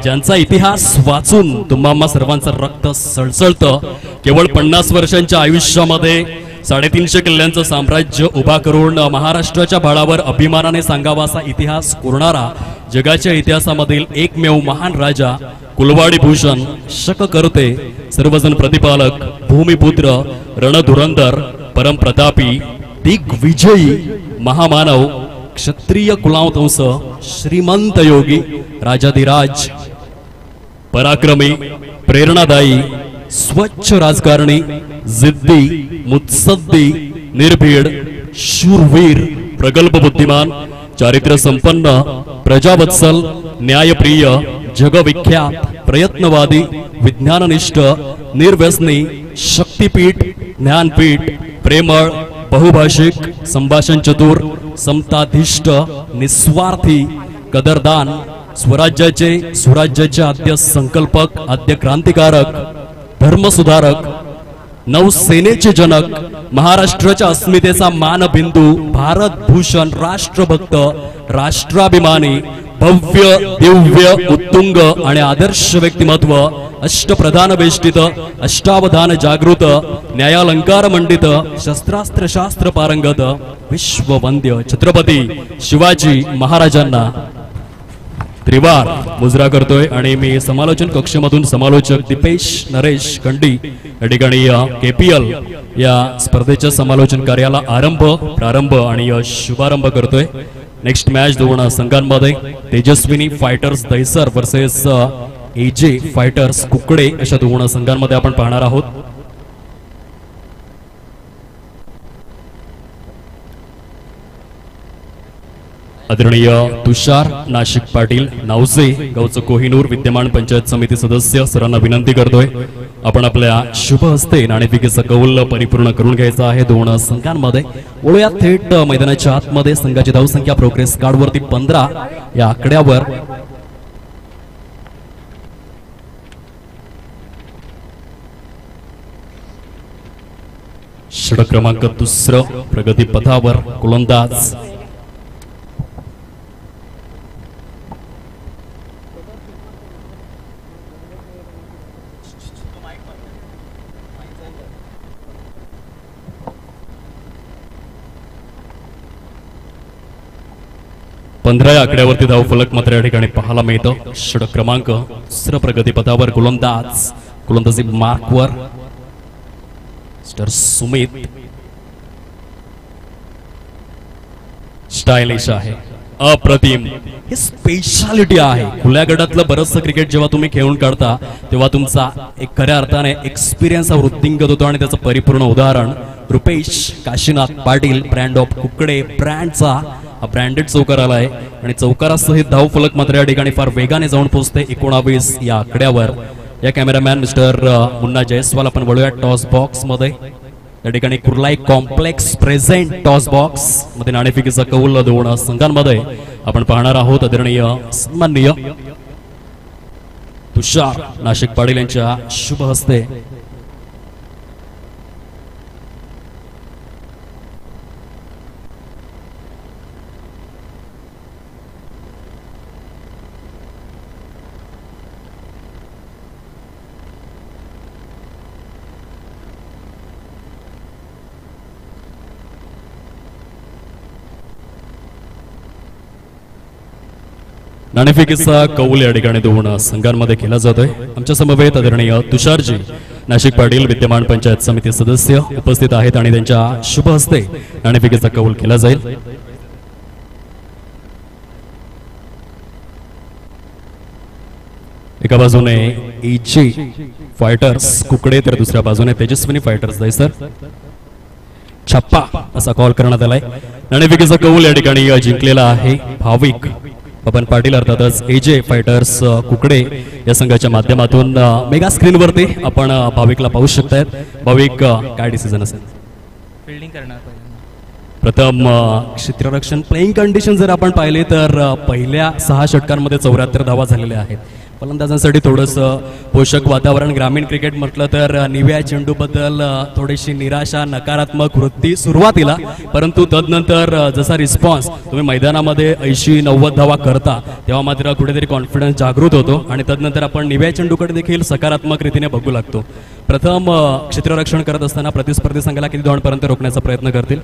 ज्यांचा इतिहास वाचून तुम्हा सर्वांचं रक्त सळसळतं. केवळ 50 वर्षांच्या आयुष्यामध्ये 350 किल्ल्यांचं साम्राज्य उभा करून महाराष्ट्राच्या भाडावर अभिमानाने सांगावासा इतिहास कोरणारा जगाच्या इतिहासामधील एकमेव महान राजा कुलवाडी भूषण शककर्ते, सर्वजण प्रतिपालक, भूमिपुत्र, रणधुरंधर, परमप्रतापी, दिग्विजयी, महामानव, क्षत्रिय कुलावतंस, श्रीमंत योगी, राजाधिराज, पराक्रमी, प्रेरणादायी, स्वच्छ राजकारणी, जिद्दी, मुत्सद्दी, निर्भीड, शूरवीर, प्रगल्भ बुद्धिमान, चारित्र्य संपन्न, प्रजावत्सल, न्यायप्रिय, जगविख्यात, प्रयत्नवादी, विज्ञाननिष्ठ, निर्व्यसनी, शक्तिपीठ, ज्ञानपीठ, प्रेमळ, बहुभाषिक, संभाषण चतुर, समताधिष्ठ, निस्वार्थी, कदरदान, स्वराज्याचे सुराज्याचे आद्य संकल्पक, आद्य क्रांतिकारक, धर्मसुधारक, नौसेनेचे जनक, महाराष्ट्राच्या अस्मितेचा मानबिंदू, भारत भूषण, राष्ट्रभक्त, राष्ट्राभिमानी, भव्य दिव्य उत्तुंग आणि आदर्श व्यक्तिमत्व, अष्टप्रधान वेष्टित, अष्टावधान जागृत, न्यायालंकार मंडित, शस्त्रास्त्र शास्त्र पारंगत, विश्ववंद्य छत्रपती शिवाजी महाराजांना त्रिवार मुजरा करतोय. आणि मी समालोचन कक्षमधून समालोचक दीपेश नरेश खंडी या ठिकाणी KPL या स्पर्धेच्या समालोचन कार्याला प्रारंभ आणि शुभारंभ करतोय. नेक्स्ट मॅच दोन संघांमध्ये Tejaswini fighters Dahisar versus AJ fighters Kukde अशा दोन संघांमध्ये आपण पाहणार आहोत. आदरणीय तुषार नाशिक पाटील नावजे गावचं कोहिनूर विद्यमान पंचायत समिती सदस्य सरांना विनंती करतोय आपण आपल्या शुभ हस्ते नाणेफेकीचा कौल परिपूर्ण करून घ्यायचा आहे. दोन संघांमध्ये वळूया थेट मैदानाच्या आतमध्ये. संघाची धावसंख्या प्रोग्रेस कार्ड वरती 15 या आकड्यावर. षटक क्रमांक 2 प्रगती पथावर गोलंदाज पंधरा आकड्यावरती धाव फलक मात्र या ठिकाणी पाहायला मिळतं. षटक क्रमांक 2 प्रगती पथावर गोलंदाजी मार्कवर सुमित. स्टायलिश आहे, अप्रतिम, हे स्पेशालिटी आहे. खुल्या गटातलं बरंचसं क्रिकेट जेव्हा तुम्ही खेळून काढता तेव्हा तुमचा एक खऱ्या अर्थाने एक्सपिरियन्स हा वृद्धिंगत होतो आणि त्याचं परिपूर्ण उदाहरण रुपेश काशीनाथ पाटील ब्रँड ऑफ कुकडे ब्रँडचा हा ब्रँडेड चौकार आला आहे आणि चौकारासहित धाव फलक मात्र या ठिकाणी फार वेगाने जाऊन पोहोचते 19 या आकड्यावर. या कॅमेरामॅन मिस्टर मुन्ना जयस्वाल आपण वळूया टॉस बॉक्स मध्ये. या ठिकाणी कुर्लाई कॉम्प्लेक्स प्रेझेंट टॉस बॉक्स मध्ये नाणेफेकीचा कौल दोन संघांमध्ये आपण पाहणार आहोत. आदरणीय सन्माननीय तुषार नाशिक पाटील यांच्या शुभ हस्ते नाणेफेकीचा कौल या ठिकाणी दोन संघांमध्ये केला जातोय. आमच्या समवेत आदरणीय तुषारजी नाशिक पाटील विद्यमान पंचायत समिती सदस्य उपस्थित आहेत आणि त्यांच्या शुभ हस्ते नाणेफेकीचा कौल केला जाईल. एका बाजूने एजी फायटर्स कुकडे तर दुसऱ्या बाजूने तेजस्विनी फायटर्स दहिसर. छप्पा असा कॉल करण्यात आलाय. नाणेफेकीचा कौल या ठिकाणी जिंकलेला आहे भाविक पवन पाटील अर्थातच एजे फायटर्स कुकडे या संघाच्या माध्यमातून. मेगा स्क्रीन वरती आपण भाविकला पाहू शकतायत. भाविक काय डिसिजन असेल? फिल्डिंग करणार प्रथम क्षेत्ररक्षण प्लेइंग कंडिशन जर आपण पाहिले तर पहिल्या 6 षटकांमध्ये 74 धावा झालेल्या आहेत. फलंदाजांसाठी थोडंसं पोषक वातावरण. ग्रामीण क्रिकेट म्हटलं तर निव्या चेंडूबद्दल थोडीशी निराशा नकारात्मक वृत्ती सुरुवातीला, परंतु तदनंतर जसा रिस्पॉन्स तुम्ही मैदानामध्ये 80-90 धावा करता तेव्हा मात्र कुठेतरी कॉन्फिडन्स जागृत होतो आणि तदनंतर आपण निव्या चेंडूकडे देखील सकारात्मक रीतीने बघू लागतो. प्रथम क्षेत्ररक्षण करत असताना प्रतिस्पर्धी संघाला किती धावांपर्यंत रोखण्याचा प्रयत्न करतील?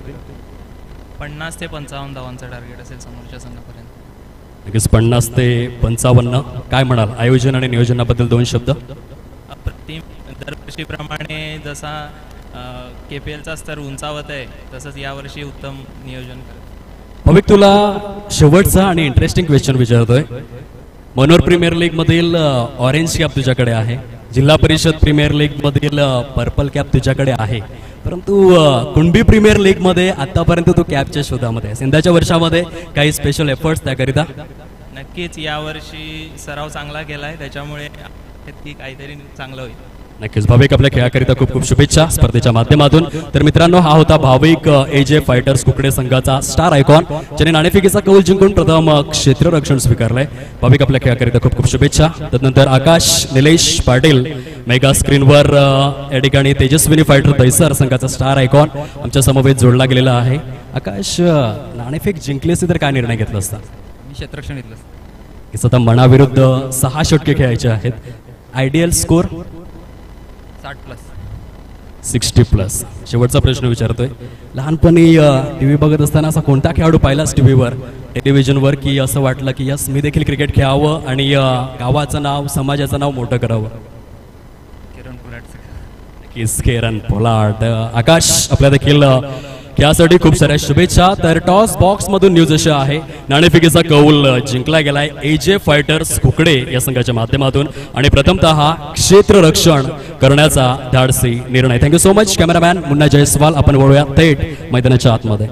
50 ते 55 धावांचं टार्गेट असेल समोरच्या संघापर्यंत. नक्कीच 50 ते 55. काय म्हणाल आयोजन आणि नियोजनाबद्दल 2 शब्द? अप्रतिम. दरवर्षीप्रमाणे जसा KPLचा स्तर उंचावत आहे तसंच यावर्षी उत्तम नियोजन करत. भाविक तुला शेवटचा आणि इंटरेस्टिंग क्वेश्चन विचारतोय. मनोर प्रीमियर लीग मधील ऑरेंज कॅप तुझ्याकडे आहे, जिल्हा परिषद प्रीमियर लीग मधील पर्पल कॅप तुझ्याकडे आहे, परंतु कुणबी प्रीमियर लीग मध्ये आतापर्यंत तू कॅपच्या शोधामध्ये आहेस. यंदाच्या वर्षामध्ये काही स्पेशल एफर्ट्स त्याकरिता? नक्कीच यावर्षी सराव चांगला केलाय त्याच्यामुळे काहीतरी चांगलं होईल. नक्कीच भाविक आपल्या खेळाकरिता खूप खूप शुभेच्छा स्पर्धेच्या माध्यमातून. तर मित्रांनो हा होता भाविक एजे फायटर्स कुकडे संघाचा स्टार आयकॉन ज्याने नाणेफेकीचा कौल जिंकून प्रथम क्षेत्ररक्षण स्वीकारलंय. भाविक आपल्या खेळाकरिता खूप खूप शुभेच्छा. तदनंतर आकाश निलेश पाटील मेगा स्क्रीनवर या ठिकाणी तेजस्विनी फायटर दहिसर संघाचा स्टार आयकॉन आमच्या समवेत जोडला गेलेला आहे. आकाश, नाणेफेक जिंकली असती तर काय निर्णय घेतला असता? मी क्षेत्ररक्षण घेतलं. आता मनाविरुद्ध 6 षटके खेळायचे आहेत. Ideal score 60+. शेवटचा प्रश्न विचारतोय. लहानपणी टीव्ही बघत असताना असा कोणता खेळाडू पाहिलास टीव्हीवर टेलिव्हिजनवर की असं वाटलं की यस मी देखील क्रिकेट खेळावं आणि गावाचं नाव समाजाचं नाव मोठं करावं? Kieron Pollard. आकाश आपल्या देखील यासाठी खूप साऱ्या शुभेच्छा. तर टॉस बॉक्स मधून न्यूज अशी आहे नाणेफेकीचा कौल जिंकला गेलाय एजे फायटर्स कुकडे या संघाच्या माध्यमातून आणि प्रथमतः क्षेत्ररक्षण करण्याचा धाडसी निर्णय. Thank you so much cameraman Munna Jaiswal. आपण वळूया थेट मैदानाच्या आतमध्ये.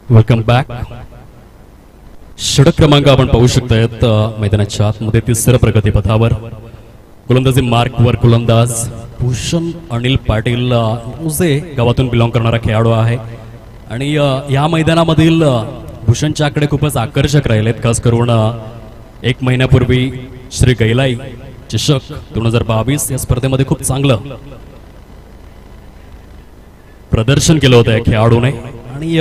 Welcome back. षटक क्रमांक आपण पाहू शकतायत मैदानाच्या आतमध्ये. तिसरं प्रगतीपथावर गोलंदाजी मार्कवर गोलंदाज भूषण अनिल पाटील उजे गावातून बिलॉंग करणारा खेळाडू आहे आणि या मैदानामधील भूषणच्या आकडे खूपच आकर्षक राहिलेत. खास करून 1 महिन्यापूर्वी श्री गैलाई चषक 2022 या स्पर्धेमध्ये खूप चांगलं प्रदर्शन केलं होतं या खेळाडूने आणि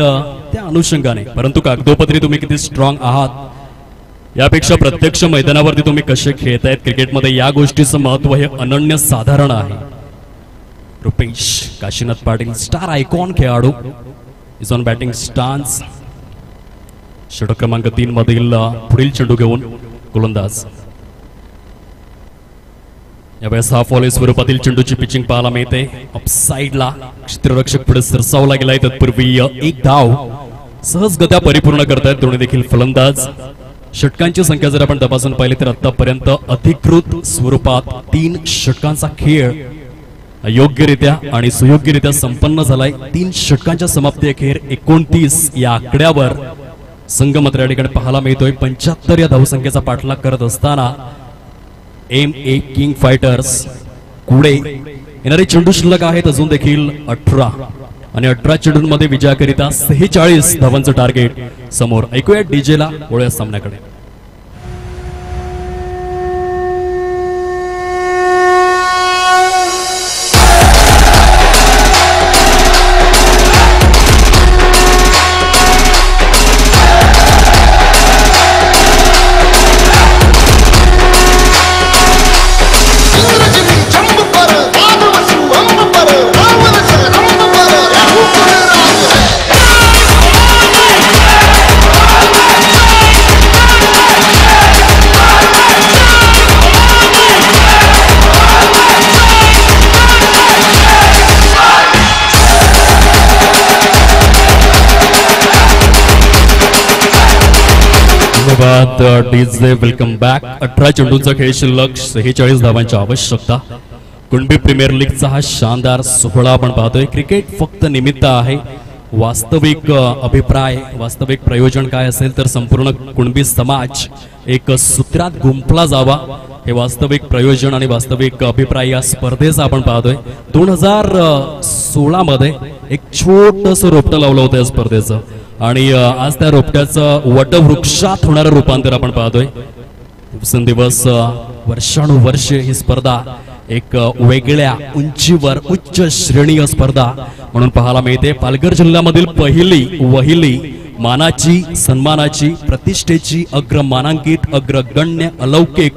त्या अनुषंगाने, परंतु कागदोपत्री तुम्ही किती स्ट्रॉंग आहात यापेक्षा प्रत्यक्ष मैदानावरती तुम्ही कसे खेळतायत क्रिकेटमध्ये या गोष्टीचं महत्व हे अनन्य साधारण आहे. रुपेश काशीनाथ पाटील स्टार आयकॉन खेळाडू इज ऑन बॅटिंग स्टान्स. षटक क्रमांक 3 मधील पुढील चेंडू घेऊन गोलंदाज. यावेळेस हाफ व्हॉली स्वरूपातील चेंडूची पिचिंग पाहायला मिळते. ऑफसाईडला क्षेत्ररक्षक पुढे सरसावला गेलाय. तत्पूर्वी एक धाव सहजगत्या परिपूर्ण करतायत दोन्ही देखील फलंदाज. षटकांची संख्या जर आपण तपासून पाहिली तर आतापर्यंत अधिकृत स्वरूपात 3 षटकांचा खेळ योग्यरित्या आणि सुयोग्यरित्या संपन्न झालाय. 3 षटकांच्या समाप्ती अखेर 29 या आकड्यावर संघ मात्र या ठिकाणी पाहायला मिळतोय. 75 या धावसंख्येचा पाठलाग करत असताना MA किंग फायटर्स पुढे येणारे चेंडू शिल्लक आहेत अजून देखील 18 आणि 18 चेंडूंमध्ये विजयाकरिता 46 धावांचं टार्गेट समोर. ऐकूया डीजेला वळूया सामन्याकडे. DJ welcome back. 18 चेंडूंचा खेळ शिल्लक 46 धावांची आवश्यकता. कुणबी प्रीमियर लीगचा हा शानदार सोहळा आपण पाहतोय. क्रिकेट फक्त निमित्त आहे. वास्तविक अभिप्राय वास्तविक प्रयोजन काय असेल तर संपूर्ण कुणबी समाज एक सूत्रात गुंफला जावा हे वास्तविक प्रयोजन आणि वास्तविक अभिप्राय या स्पर्धेचा आपण पाहतोय. 2016 मध्ये एक छोटंसं रोपटं लावलं होतं या स्पर्धेचं आणि आज त्या रोपट्याचं वटवृक्षात होणारं रूपांतर आपण पाहतोय. दिवसेंदिवस वर्षानुवर्ष ही स्पर्धा एक वेगळ्या उंचीवर उच्च श्रेणीय स्पर्धा म्हणून पाहायला मिळते. पालघर जिल्ह्यामधील पहिली वहिली मानाची सन्मानाची प्रतिष्ठेची अग्रमानांकित अग्रगण्य अलौकिक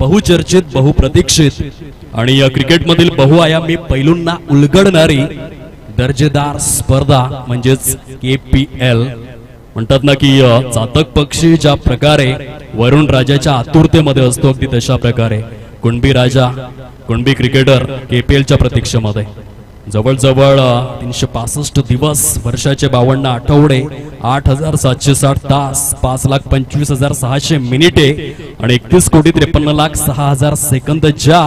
बहुचर्चित बहुप्रतीक्षित आणि या क्रिकेटमधील बहुआयामी पैलूंना उलगडणारी दर्जेदार स्पर्धा म्हणजेच KPL. म्हणतात ना की चातक पक्षी ज्या प्रकारे वरुण राजाच्या आतुरतेमध्ये असतो अगदी तशा प्रकारे कुणबी राजा कुणबी क्रिकेटर KPLच्या प्रतीक्षेमध्ये. जवळजवळ 365 दिवस वर्षाचे 52 आठवडे 8760 तास 5,25,600 मिनिटे आणि 31,53,06,000 सेकंद ज्या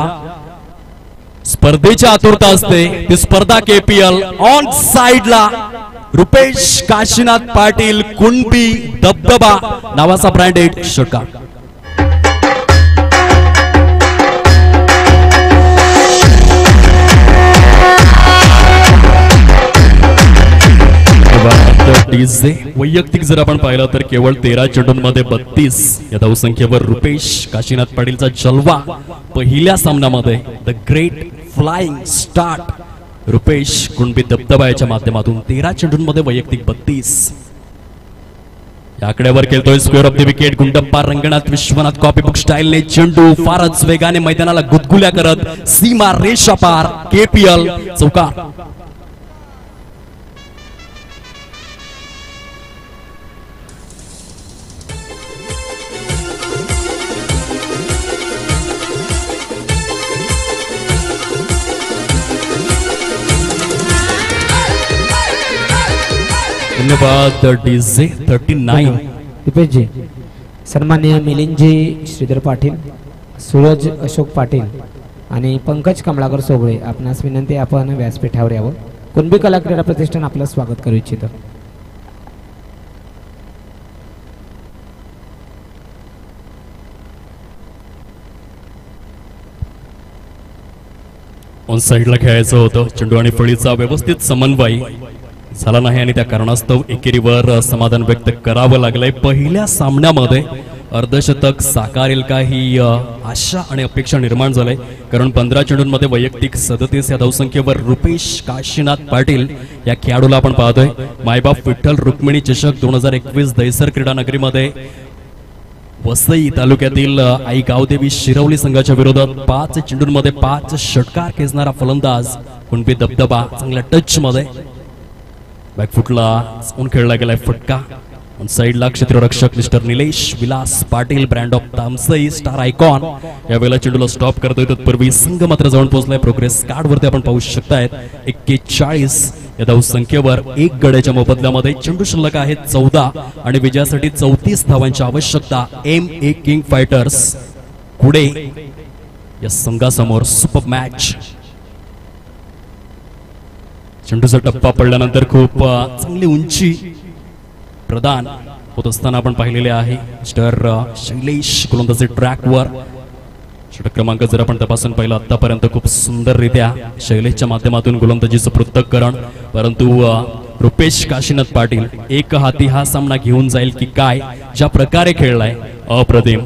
स्पर्धेची आतुरता असते ती स्पर्धा KPL. ऑन साइडला रुपेश काशीनाथ पाटील कुणबी दबदबा नावाचा ब्रँडेड षटकार. वैयक्तिक जर आपण पाहिलं तर केवळ 13 चेंडूंमध्ये 32 या धावसंख्येवर रुपेश काशीनाथ पाटीलचा जलवा. पहिल्या सामन्यामध्ये the great flying start Rupesh Kunbi दबदबाच्या माध्यमातून 13 चेंडूंमध्ये वैयक्तिक 32 या आकड्यावर खेळतोय. Square of the wicket Gundappa Ranganath Vishwanath copybook स्टाईलने चेंडू फारच वेगाने मैदानाला गुदगुल्या करत सीमा रेषा पार. KPL चौकार. धन्यवाद डीजे 39. दीपेशजी, सन्माननीय मिलिंदजी श्रीधर पाटील, सूरज अशोक पाटील आणि पंकज कमळाकर सोबळे आपणास विनंती आपण व्यासपीठावर यावं. कुणबी कला क्रीडा प्रतिष्ठान आपलं स्वागत करू इच्छितं. ऑन साइडला खेळायचं होतं. चेंडू आणि फळीचा व्यवस्थित समन्वय झाला नाही आणि त्या कारणास्तव एकेरीवर समाधान व्यक्त करावं लागलंय. पहिल्या सामन्यामध्ये अर्धशतक साकारेल का ही आशा आणि अपेक्षा निर्माण झाली, कारण 15 चेंडूंमध्ये वैयक्तिक 37 या धावसंख्येवर रुपेश काशीनाथ पाटील या खेळाडूला आपण पाहतोय. मायबाप विठ्ठल रुक्मिणी चषक 2021 दहिसर क्रीडा नगरीमध्ये वसई तालुक्यातील आई गावदेवी शिरवली संघाच्या विरोधात 5 चेंडूंमध्ये 5 षटकार खेचणारा फलंदाज कुणबी दबदबा चांगल्या टच मध्ये बॅकफुटला खेळला गेलाय फटका. ऑन साइडला क्षेत्ररक्षक mister Nilesh Vilas Patil brand of Tamsai star icon यावेळेला चेंडूला स्टॉप करतोय. तत्पूर्वी संघ मात्र जाऊन पोहोचलाय. प्रोग्रेस कार्ड वरती आपण पाहू शकतायत 41 या धावसंख्येवर 1 गड्याच्या मोबदल्यामध्ये चेंडू शिल्लक आहे 14 आणि विजयासाठी 34 धावांची आवश्यकता. MA किंग फायटर्स पुढे या संघासमोर सुपर मॅच. चेंडूचा टप्पा पडल्यानंतर खूप चांगली उंची प्रदान होत असताना आपण पाहिलेले आहे. मिस्टर शैलेश गोलंदाजी ट्रॅकवर षटक क्रमांक जर आपण तपासून पाहिलं आतापर्यंत खूप सुंदररित्या शैलेशच्या माध्यमातून गोलंदाजीचं पृथक्करण, परंतु रुपेश काशीनाथ पाटील एक हाती हा सामना घेऊन जाईल की काय, ज्या प्रकारे खेळलाय अप्रतिम.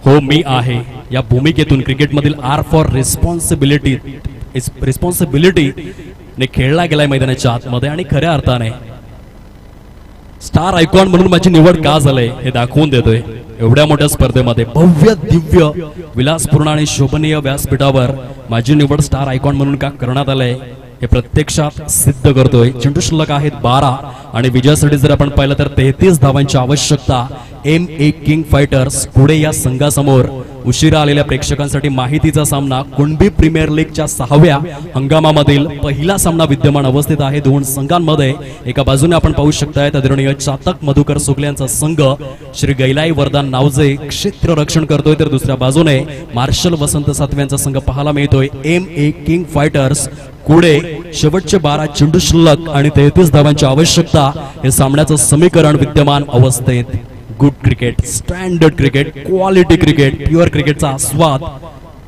हो मी आहे या भूमिकेतून क्रिकेटमधील आर फॉर रिस्पॉन्सिबिलिटी ने खेळला गेलाय मैदानाच्या आतमध्ये आणि खऱ्या अर्थाने स्टार आयकॉन म्हणून माझी निवड का झालंय हे दाखवून देतोय. एवढ्या मोठ्या स्पर्धेमध्ये भव्य दिव्य विलासपूर्ण आणि शोभनीय व्यासपीठावर माझी निवड स्टार आयकॉन म्हणून का करण्यात आलंय हे प्रत्यक्षात सिद्ध करतोय. चेंडू शिल्लक आहेत 12 आणि विजयासाठी जर आपण पाहिलं तर 33 धावांची आवश्यकता. MA किंग फायटर्स पुढे या संघासमोर उशिरा आलेल्या प्रेक्षकांसाठी माहितीचा सामना कुणबी प्रीमियर लीगच्या 6व्या हंगामामधील पहिला सामना विद्यमान अवस्थेत आहे. दोन संघांमध्ये एका बाजूने आपण पाहू शकताय आदरणीय चातक मधुकर सुकले यांचा संघ श्री गैलाई वरदान नावजे क्षेत्ररक्षण करतोय, तर दुसऱ्या बाजूने मार्शल वसंत सातवे यांचा संघ पाहायला मिळतोय. MA किंग फायटर्स पुढे शेवटचे 12 चेंडू शिल्लक आणि 33 धावांची आवश्यकता हे सामन्याचं समीकरण विद्यमान अवस्थेत. Good cricket, standard cricket, quality cricket, pure क्रिकेटचा आस्वाद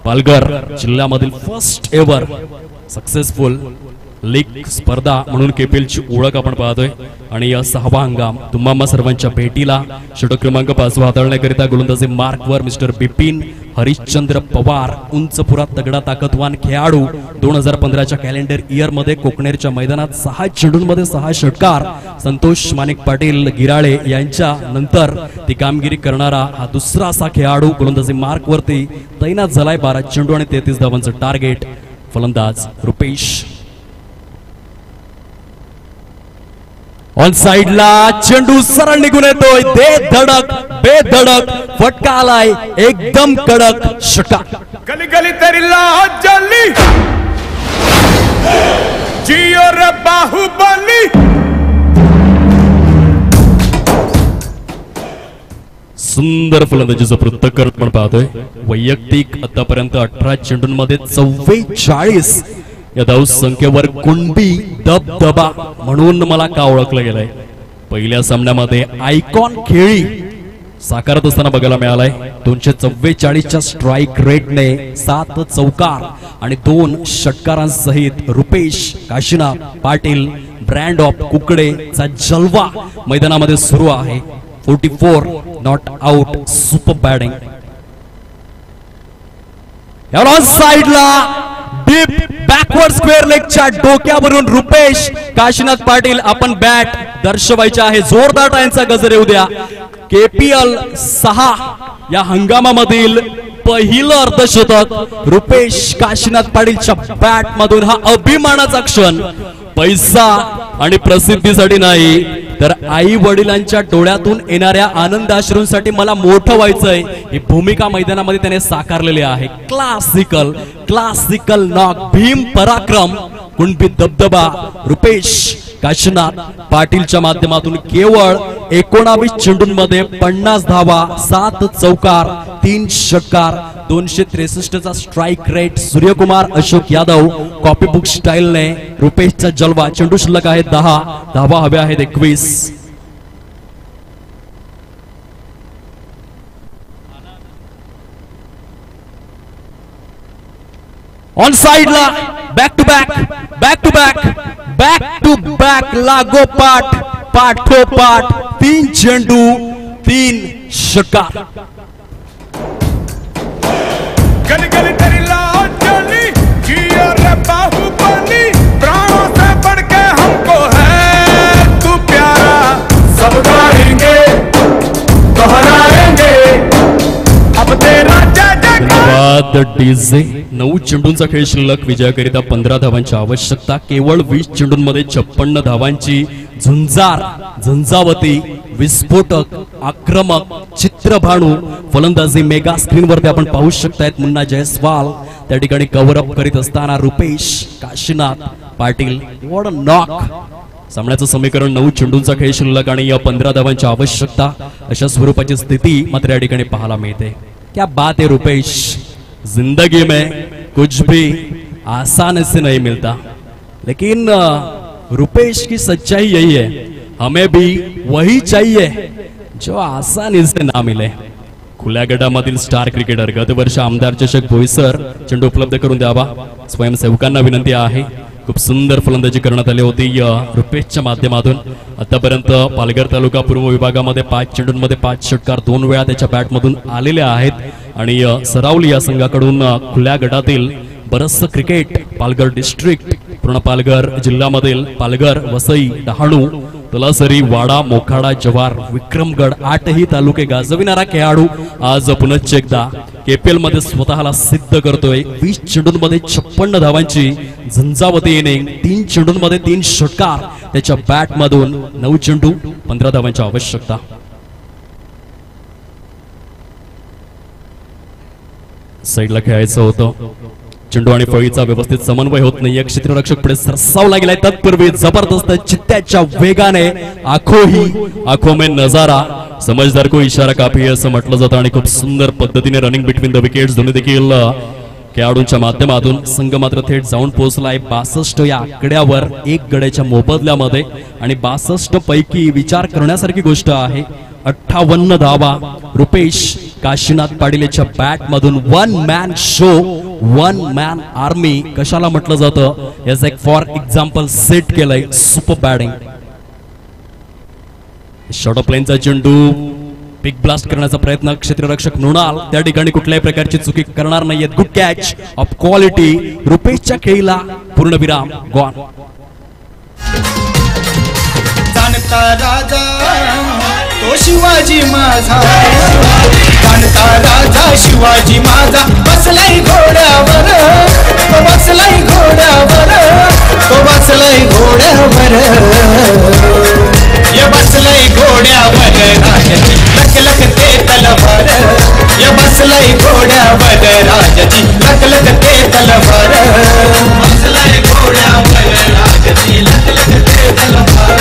पालघर जिल्ह्यामधील फर्स्ट एव्हर सक्सेसफुल लीग स्पर्धा म्हणून KPL ची ओळख आपण पाहतोय. आणि या 6वा हंगाम तुम्हा सर्वांच्या भेटीला षटक क्रमांक 5 हाताळण्याकरिता गोलंदाजी मार्कवर मिस्टर बिपिन हरिश्चंद्र पवार, उंचपुरा तगडा ताकदवान खेळाडू. 2015च्या कॅलेंडर इयर मध्ये कोकणेरच्या मैदानात 6 चेंडूंमध्ये 6 षटकार. संतोष माणिक पाटील गिराळे यांच्या नंतर ती कामगिरी करणारा हा दुसरा असा खेळाडू गोलंदाजी मार्क वरती तैनात झालाय. 12 चेंडू आणि 33 धावांचं टार्गेट. फलंदाज रुपेश. ऑन साइडला चेंडू सरळ निघून येतोय. दे धडक बेधडक फटका आलाय एकदम कडक षटकार. गली गली तेरी लाज जली जियो रे बाहुबली. सुंदर फलंदाजीचं पृथक्करण पण पाहतोय. वैयक्तिक आतापर्यंत 18 चेंडूंमध्ये 44 या धावसंख्येवर कुणबी दबदबा म्हणून मला का ओळखलं गेलंय. पहिल्या सामन्यामध्ये आयकॉन खेळी साकारत असताना बघायला मिळालाय. 244च्या स्ट्राईक रेटने 7 चौकार आणि 2 षटकारांसहित रुपेश काशीनाथ पाटील ब्रँड ऑफ कुकडेचा जलवा मैदानामध्ये सुरू आहे. 44 नॉट आउट, सुपर बॅटिंग. यावर साइडला डीप बॅकवर्ड स्क्वेअर लेगच्या डोक्यावरून रुपेश काशीनाथ पाटील आपण बॅट दर्शवायचे आहे. जोरदार टाळ्यांचा गजर येऊ द्या. KPL 6 या हंगामामधील पहिलं अर्धशतक रुपेश काशीनाथ पाटीलच्या बॅट मधून. हा अभिमानाचा क्षण पैसा आणि प्रसिद्धीसाठी नाही तर आई वडिलांच्या डोळ्यातून येणाऱ्या आनंदाश्रूंसाठी मला मोठं व्हायचंय ही भूमिका मैदानामध्ये त्याने साकारलेली आहे. क्लासिकल नॉक, भीम पराक्रम, कुणबी दबदबा रुपेश काशीनाथ पाटीलच्या माध्यमातून केवळ 19 चेंडूंमध्ये 50 धावा, 7 चौकार, 3 षटकार, 263चा strike rate. Suryakumar Ashok Yadav copybook स्टाईलने रुपेशचा जलवा. चेंडू शिल्लक आहेत 10, धावा हव्या आहेत 21. ऑन साइडला बॅक टू बॅक लागोपाठ पाठोपाठ 3 चेंडू 3 षटकार. गली गली तेरी लाल जली जियो रे बाहुबली प्राणों से बढ़ के हमको है तू प्यारा सब गाएंगे दोहराएंगे अब तेरा जय धन्यवाद डीजे. 9 चेंडूंचा खेळ शिल्लक. विजयाकरिता 15 धावांची आवश्यकता. केवळ 20 चेंडूंमध्ये 56 धावांची झुंजार. झंझावती, विस्फोटक, आक्रमक, चित्रभाणू फलंदाजी मेगा स्क्रीनवरती आपण पाहू शकतायत. मुन्ना जयस्वाल त्या ठिकाणी कव्हर अप करीत असताना Rupesh Kashinath Patil. What a knock. सामन्याचं समीकरण 9 चेंडूंचा खेळ शिल्लक आणि 15 धावांची आवश्यकता अशा स्वरूपाची स्थिती मात्र या ठिकाणी पाहायला मिळते. क्या बात है रुपेश. जिंदगी में कुछ भी आसान से नहीं मिलता, लेकिन रुपेश की सच्चाई यही है, हमें भी वही चाहिए जो आसानी से ना मिले. खुल्या गटामधील स्टार क्रिकेटर. गतवर्ष आमदार चषक बोईसर चेंडू उपलब्ध करून द्यावा स्वयंसेवकांना विनंती आहे. खूप सुंदर फलंदाजी करण्यात आली होती रुपेशच्या माध्यमातून. आतापर्यंत पालघर तालुका पूर्व विभागामध्ये 5 चेंडूंमध्ये 5 षटकार 2 वेळा त्याच्या बॅटमधून आलेले आहेत. आणि सरावली या संघाकडून खुल्या गटातील बरंचसं क्रिकेट पालघर डिस्ट्रिक्ट पूर्ण पालघर जिल्ह्यामधील पालघर, वसई, डहाणू, तलासरी, वाडा, मोखाडा, जव्हार, विक्रमगड 8ही तालुके गाजविणारा खेळाडू आज पुनश्च एकदा केपीएल मध्ये स्वतःला सिद्ध करतोय. 20 चेंडूंमध्ये 56 धावांची झंझावती इनिंग. 3 चेंडूंमध्ये 3 षटकार त्याच्या बॅटमधून. 9 चेंडू 15 धावांची आवश्यकता. साईडला खेळायचं होतं. चेंडू आणि फळीचा व्यवस्थित समन्वय होत नाहीये. क्षेत्ररक्षक पुढे सरसावला गेलाय. तत्पूर्वी जबरदस्त चित्त्याच्या वेगाने आंखों में नजारा, समझदार को इशारा काफी है असं म्हटलं जातं. आणि खूप सुंदर पद्धतीने रनिंग बिटवीन द विकेट्स दोन्ही देखील खेळाडूंच्या माध्यमातून. संघ मात्र थेट जाऊन पोहोचलाय 62 या आकड्यावर 1 गड्याच्या मोबदल्यामध्ये. आणि 62 पैकी विचार करण्यासारखी गोष्ट आहे 58 धावा रुपेश काशीनाथ पाटीलच्या बॅट मधून. 1 मॅन शो, 1 मॅन आर्मी कशाला म्हटलं जातं याचं एक फॉर एक्झाम्पल सेट केलंय. Super batting. शॉर्ट ऑफ लाईनचा चेंडू बिग ब्लास्ट करण्याचा प्रयत्न. क्षेत्ररक्षक मृणाल त्या ठिकाणी कुठल्याही प्रकारची चुकी करणार नाहीयेत. Good catch of quality. रुपेशच्या खेळीला पूर्णविराम. गॉन. जाणता राजा तो शिवाजी माझा, जाणता राजा शिवाजी माझा. बसलाय घोड्यावर, तो बसलाय घोड्यावर, तो बसलाय घोड्यावर, ये बसलाय घोड्यावर राजाची लख लख ते तलवार. ये बसलाय घोड्यावर राजाची लख लख ते तलवार. बसलाय घोड्यावर राजाची लख लख ते तलवार.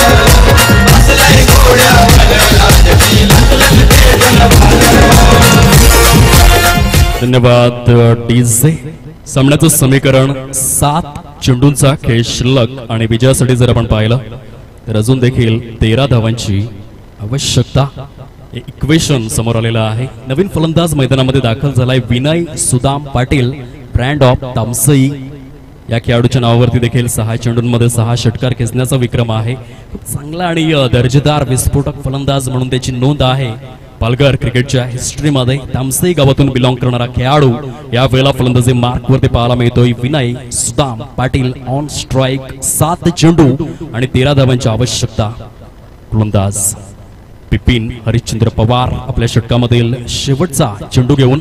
बसलाय घोड्यावर राजाची लख लख ते तलवार. धन्यवाद डीजे. सामन्याचं समीकरण 7 चेंडूंचा खेळ शिल्लक आणि विजयासाठी जर आपण पाहिलं तर अजून देखील 13 धावांची आवश्यकता. इक्वेशन समोर आलेलं आहे. नवीन फलंदाज मैदानामध्ये दाखल झालाय विनय सुदाम पाटील, ब्रँड ऑफ तामसई. या खेळाडूच्या नावावरती देखील 6 चेंडूंमध्ये 6 षटकार खेचण्याचा विक्रम आहे. खूप चांगला आणि दर्जेदार विस्फोटक फलंदाज म्हणून त्याची नोंद आहे पालघर क्रिकेटच्या हिस्ट्रीमध्ये. तामसई गावातून बिलॉंग करणारा खेळाडू या वेळेला फलंदाजी मार्कवरती पाहायला मिळतोय. Vinay Sudam Patil on strike. 7 चेंडू आणि 13 धावांची आवश्यकता. फलंदाज बिपिन हरिश्चंद्र पवार आपल्या षटकामधील शेवटचा चेंडू घेऊन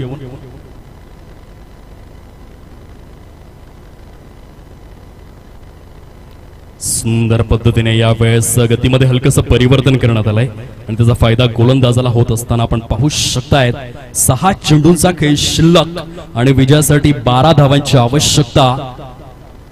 सुंदर पद्धतीने यावेळेस गतीमध्ये हलकसं परिवर्तन करण्यात आलंय आणि त्याचा फायदा गोलंदाजाला होत असताना आपण पाहू शकतायत. 6 चेंडूंचा खेळ शिल्लक आणि विजयासाठी 12 धावांची आवश्यकता.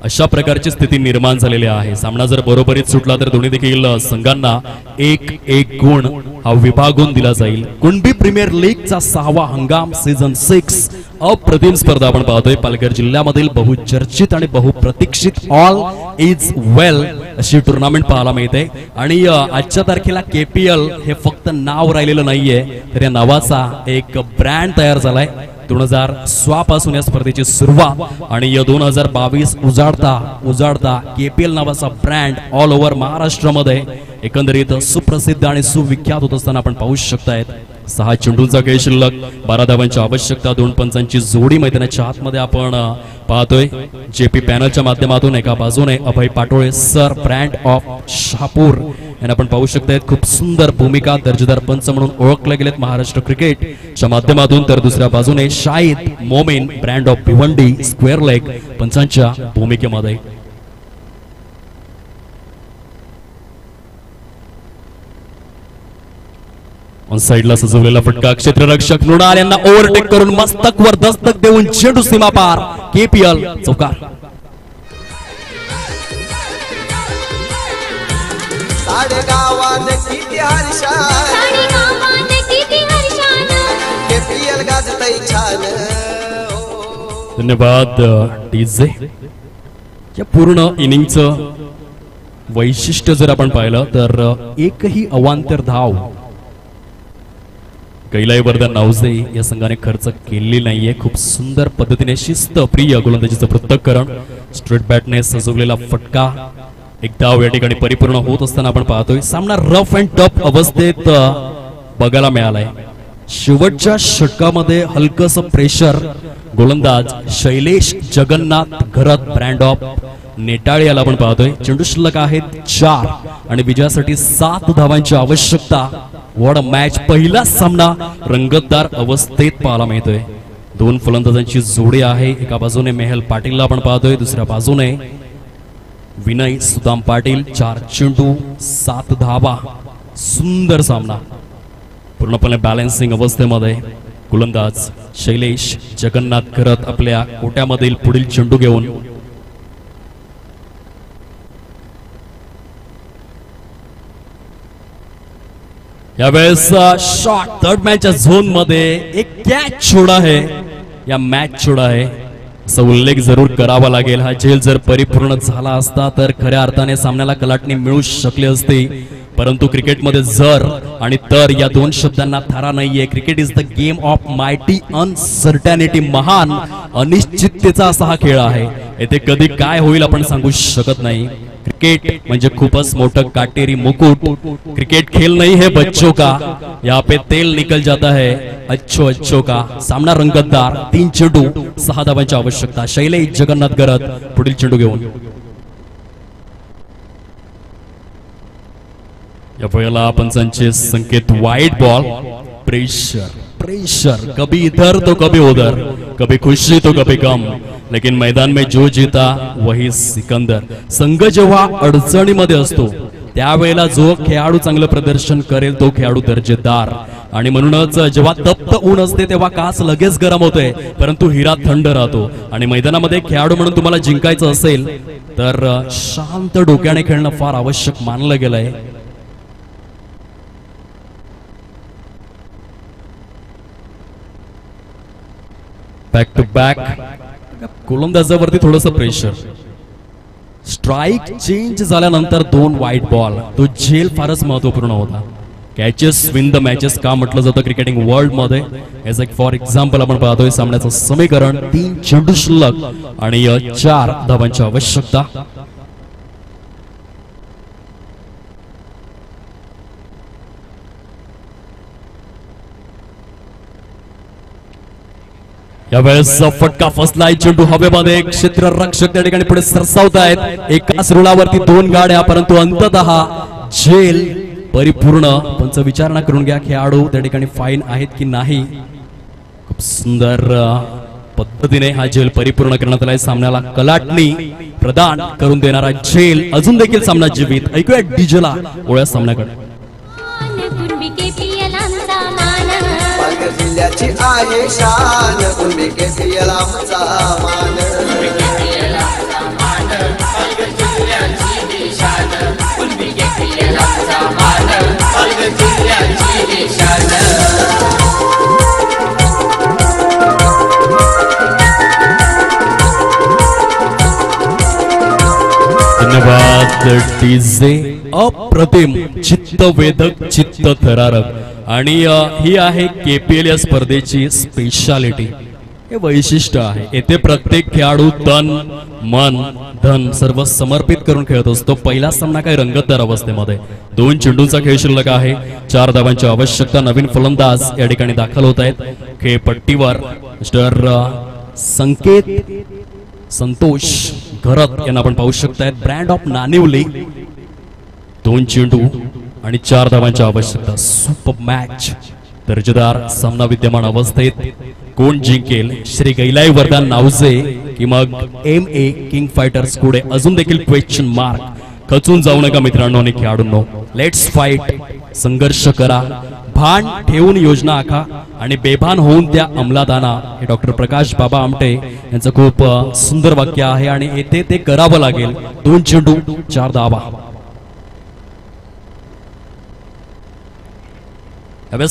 अशा प्रकारची स्थिती निर्माण झालेली आहे. सामना जर बरोबरीत सुटला तर दोन्ही देखील संघांना 1-1 गुण हा विभागून दिला जाईल. कुणबी प्रीमियर लीगचा 6वा हंगाम सीझन 6 अप्रतिम स्पर्धा आपण पाहतोय. पालघर जिल्ह्यामधील बहुचर्चित आणि बहुप्रतीक्षित ऑल इज वेल अशी टुर्नामेंट पाहायला मिळते. आणि आजच्या तारखेला केपीएल हे फक्त नाव राहिलेलं नाहीये तर या नावाचा एक ब्रँड तयार झालाय. 2016 पासून या स्पर्धेची सुरुवात आणि 2022 उजाडता केपीएल नावाचा ब्रँड ऑल ओव्हर महाराष्ट्रामध्ये एकंदरीत सुप्रसिद्ध आणि सुविख्यात होत असताना आपण पाहू शकतायत. 6 चेंडूंचा खेळ शिल्लक, 12 धावांची आवश्यकता, 2 पंचांची जोडी मैदानाच्या आतमध्ये आपण पाहतोय. जेपी पॅनलच्या माध्यमातून एका बाजूने Abhay Patole sir, brand of Shahapur यांना आपण पाहू शकताय. खूप सुंदर भूमिका, दर्जेदार पंच म्हणून ओळखले गेलेत महाराष्ट्र क्रिकेटच्या माध्यमातून. तर दुसऱ्या बाजूने Shahid Momen, brand of Bhiwandi, square leg पंचांच्या भूमिकेमध्ये. ऑन साइडला सजवलेला फटका, क्षेत्ररक्षक मृणाल यांना ओव्हरटेक करून मस्तकवर दस्तक देऊन चेंडू सीमा पार, केपीएल चौकार. धन्यवाद डीजे. या पूर्ण इनिंगचं वैशिष्ट्य जर आपण पाहिलं तर एकही अवांतर धाव कैलाय वर्धन नावजे या संघाने खर्च केलेली नाहीये. खूप सुंदर पद्धतीने शिस्त प्रिय गोलंदाजीचं पृथक्करण, स्ट्रेट बॅटने सजवलेला फटका, एक धाव या ठिकाणी परिपूर्ण होत असताना आपण पाहतोय. सामना रफ अँड टफ अवस्थेत बघायला मिळालाय. शेवटच्या षटकामध्ये हलकस प्रेशर गोलंदाज शैलेश जगन्नाथ घरत, ब्रँड ऑफ नेटाळे याला आपण पाहतोय. चेंडू शिल्लक आहेत 4 आणि विजयासाठी 7 धावांची आवश्यकता. What a match. पहिला सामना रंगतदार अवस्थेत पाहायला मिळतोय. 2 फलंदाजांची जोडी आहे. एका बाजूने मेहल पाटीलला आपण पाहतोय, दुसऱ्या बाजूने विनय सुदाम पाटील. 4 चेंडू 7 धावा. सुंदर सामना, पूर्णपणे बॅलन्सिंग अवस्थेमध्ये. गोलंदाज शैलेश जगन्नाथ करत आपल्या कोट्यामधील पुढील चेंडू घेऊन यावेळेस शॉट थर्ड मॅचच्या झोन मध्ये एक कॅच छोडा है या मॅच छोडा है असा उल्लेख जरूर करावा लागेल. हा झेल जर परिपूर्ण झाला असता तर खऱ्या अर्थाने सामन्याला कलाटणी मिळू शकली असती. परंतु क्रिकेटमध्ये जर आणि तर या 2 शब्दांना थारा नाहीये. Cricket is the game of mighty अनसर्टॅनिटी. महान अनिश्चिततेचा असा हा खेळ आहे. येथे कधी काय होईल आपण सांगू शकत नाही. क्रिकेट म्हणजे खूपच मोठं काटेरी मुकुट. क्रिकेट खेल नहीं है बच्चों का, यहाँ पे तेल निकल जाता है अच्छो अच्छो का. सामना रंगतदार. 3 चेंडू 6 धावांची आवश्यकता. शैलेश जगन्नाथ गरत पुढील चेंडू घेऊन. या वेळेला पंचांचे संकेत वाईट बॉल. प्रेशर प्रेशर, कभी इधर तो कभी उधर, कभी खुशी तो कभी गम, लेकिन मैदान में जो जीता वही सिकंदर. संघ जेव्हा अडचणीमध्ये असतो त्यावेळेला जो खेळाडू चांगलं प्रदर्शन करेल तो खेळाडू दर्जेदार. आणि म्हणूनच जेव्हा तप्त ऊन असते तेव्हा काच लगेच गरम होते, परंतु हिरा थंड राहतो. आणि मैदानामध्ये खेळाडू म्हणून तुम्हाला जिंकायचं असेल तर शांत डोक्याने खेळणं फार आवश्यक मानलं गेलंय. बॅक टू बॅक गोलंदाजावरती थोडस प्रेशर. स्ट्राइक चेंज झाल्यानंतर 2 वाईट बॉल. तो झेल फारच महत्वपूर्ण होता. कॅचेस विन द मॅचेस का म्हटलं जातं क्रिकेटिंग वर्ल्ड मध्ये. एज एक फॉर एक्झाम्पल आपण पाहतोय सामन्याचं समीकरण. 3 चेंडू शिल्लक आणि 4 धावांची आवश्यकता. यावेळेस फटका फसलाय. चेंडू हवेमध्ये. क्षेत्ररक्षक त्या ठिकाणी पुढे सरसावतायत. एकाच रुळावरती 2 गाड्या, परंतु अंततः झेल परिपूर्ण. पंच विचारणा करून घ्या खेळाडू त्या ठिकाणी फाईन आहेत की नाही. खूप सुंदर पद्धतीने हा झेल परिपूर्ण करण्यात आलाय. सामन्याला कलाटणी प्रदान करून देणारा झेल अजून देखील सामना जीवित. ऐकूया डीजेला ओळ्या सामन्याकडे. जिल्ह्याची आहे शान, कुणबी केपीएल आमचा मान. धन्यवाद डीजे. अप्रतिम, चित्तवेधक, चित्त थरारक. आणि ही आहे केपीएल या स्पर्धेची स्पेशालिटी. हे वैशिष्ट्य आहे. येथे प्रत्येक खेळाडू तन मन धन सर्व समर्पित करून खेळत असतो. पहिला सामना काही रंगतदार अवस्थेमध्ये 2 चेंडूंचा खेळ शिल्लक आहे. 4 धावांची आवश्यकता. नवीन फलंदाज या ठिकाणी दाखल होत आहेत. खेळपट्टीवर मिस्टर संकेत संतोष घरत यांना आपण पाहू शकतायत. Brand of नानिवली. 2 चेंडू आणि 4 धावांची आवश्यकता. Super match. दर्जेदार सामना विद्यमान अवस्थेत. कोण जिंकेल? श्री गैलाई वरदान नावजे की मग MA किंग फायटर्स? पुढे अजून देखील क्वेश्चन मार्क. खचून जाऊ नका मित्रांनो आणि खेळाडूंनो. Let's fight. संघर्ष करा. भान ठेवून योजना आखा आणि बेभान होऊन त्या अंमलात आणा. हे डॉक्टर प्रकाश बाबा आमटे यांचं खूप सुंदर वाक्य आहे आणि येथे ते करावं लागेल. 2 चेंडू 4 धावा.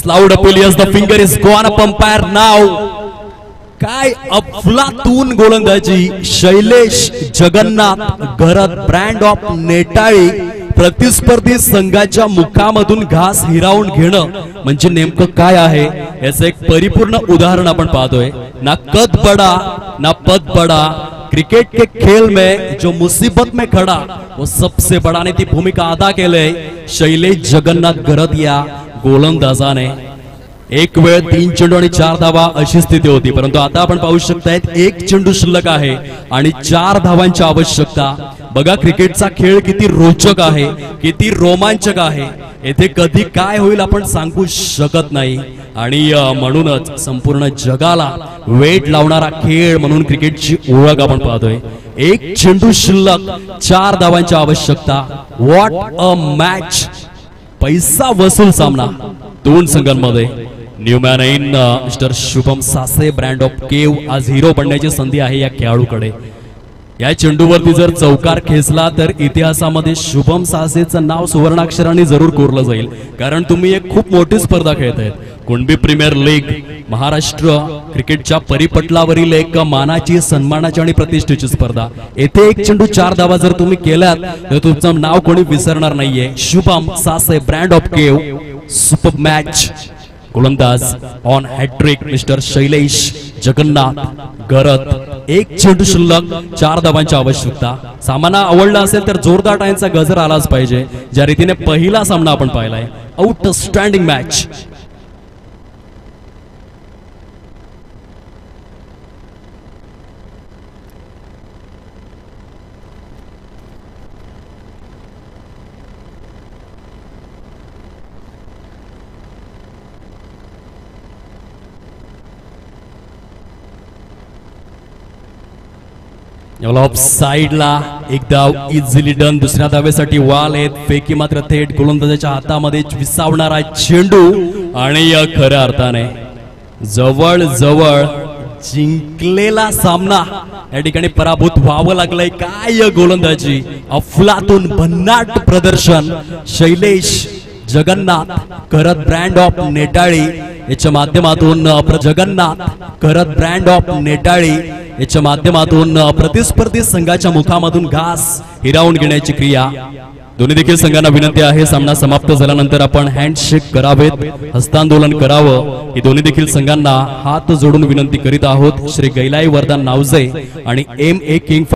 Loud appeal. Yes, the finger is gone up. Umpire नाव. काय अफलातून गोलंदाजी. Shailesh Jagannath Gharat brand of Netali. प्रतिस्पर्धी संघाच्या मुखामधून घास हिरावून घेणं म्हणजे नेमकं काय आहे याचं एक परिपूर्ण उदाहरण आपण पाहतोय. ना कद बडा ना पद बडा. क्रिकेट के खेल में जो मुसीबत में खड़ा वो सबसे बड़ा ने ती भूमिका अदा केले शैलेश जगन्नाथ घरत या गोलंदाजाने. एक वेळ 3 चेंडू आणि 4 धावा अशी स्थिती होती, परंतु आता आपण पाहू शकतायत 1 चेंडू शिल्लक आहे आणि 4 धावांची आवश्यकता. बघा क्रिकेटचा खेळ किती रोचक आहे, किती रोमांचक आहे. येथे कधी काय होईल आपण सांगू शकत नाही आणि म्हणूनच संपूर्ण जगाला वेट लावणारा खेळ म्हणून क्रिकेटची ओळख आपण पाहतोय. 1 चेंडू शिल्लक 4 धावांची आवश्यकता. What a match. पैसा वसूल सामना 2 संघांमध्ये. न्यूमॅन इन mister Shubham Sase brand of केव आज हिरो बनण्याची संधी आहे या खेळाडूकडे. या चेंडूवरती जर चौकार खेचला तर इतिहासामध्ये शुभम सासेचं नाव सुवर्णाक्षराने जरूर कोरलं जाईल, कारण तुम्ही एक खूप मोठी स्पर्धा खेळतायत. कुणबी प्रीमियर लीग महाराष्ट्र क्रिकेटच्या परिपटलावरील एक मानाची, सन्मानाची आणि प्रतिष्ठेची स्पर्धा. येथे 1 चेंडू 4 धावा जर तुम्ही केल्यात तर तुमचं नाव कोणी विसरणार नाहीये. शुभम सासे ब्रँड ऑफ केव. Super match. गोलंदाज on hat trick mister Shailesh Jagannath Gharat. 1 चेंडू शिल्लक 4 धावांची आवश्यकता. सामना आवडला असेल तर जोरदार टाळ्यांचा गजर आलाच पाहिजे, ज्या रीतीने पहिला सामना आपण पाहिलाय. Outstanding match. ऑफ साइडला एक धाव इझिली डन. दुसऱ्या धावेसाठी वाल आहेत. फेकी मात्र थेट गोलंदाजाच्या हातामध्ये विसावणारा चेंडू आणि या खऱ्या अर्थाने जवळ जवळ जिंकलेला सामना या ठिकाणी पराभूत व्हावं लागलंय. काय गोलंदाजी. अफलातून भन्नाट प्रदर्शन. शैलेश जगन्नाथ करत ब्रँड ऑफ नेटाळी याच्या माध्यमातून जगन्नाथ करत ब्रँड ऑफ नेटाळी याच्या माध्यमातून प्रतिस्पर्धी संघाच्या मुखामधून घास हिरावून घेण्याची क्रिया. दोन्ही देखील संघांना विनंती आहे सामना समाप्त झाल्यानंतर आपण हँडशेक करावेत, हस्तांदोलन करावं ही दोन्ही देखील संघांना हात जोडून विनंती करीत आहोत. श्री गैलाई वरदान नावजे आणि MA किंग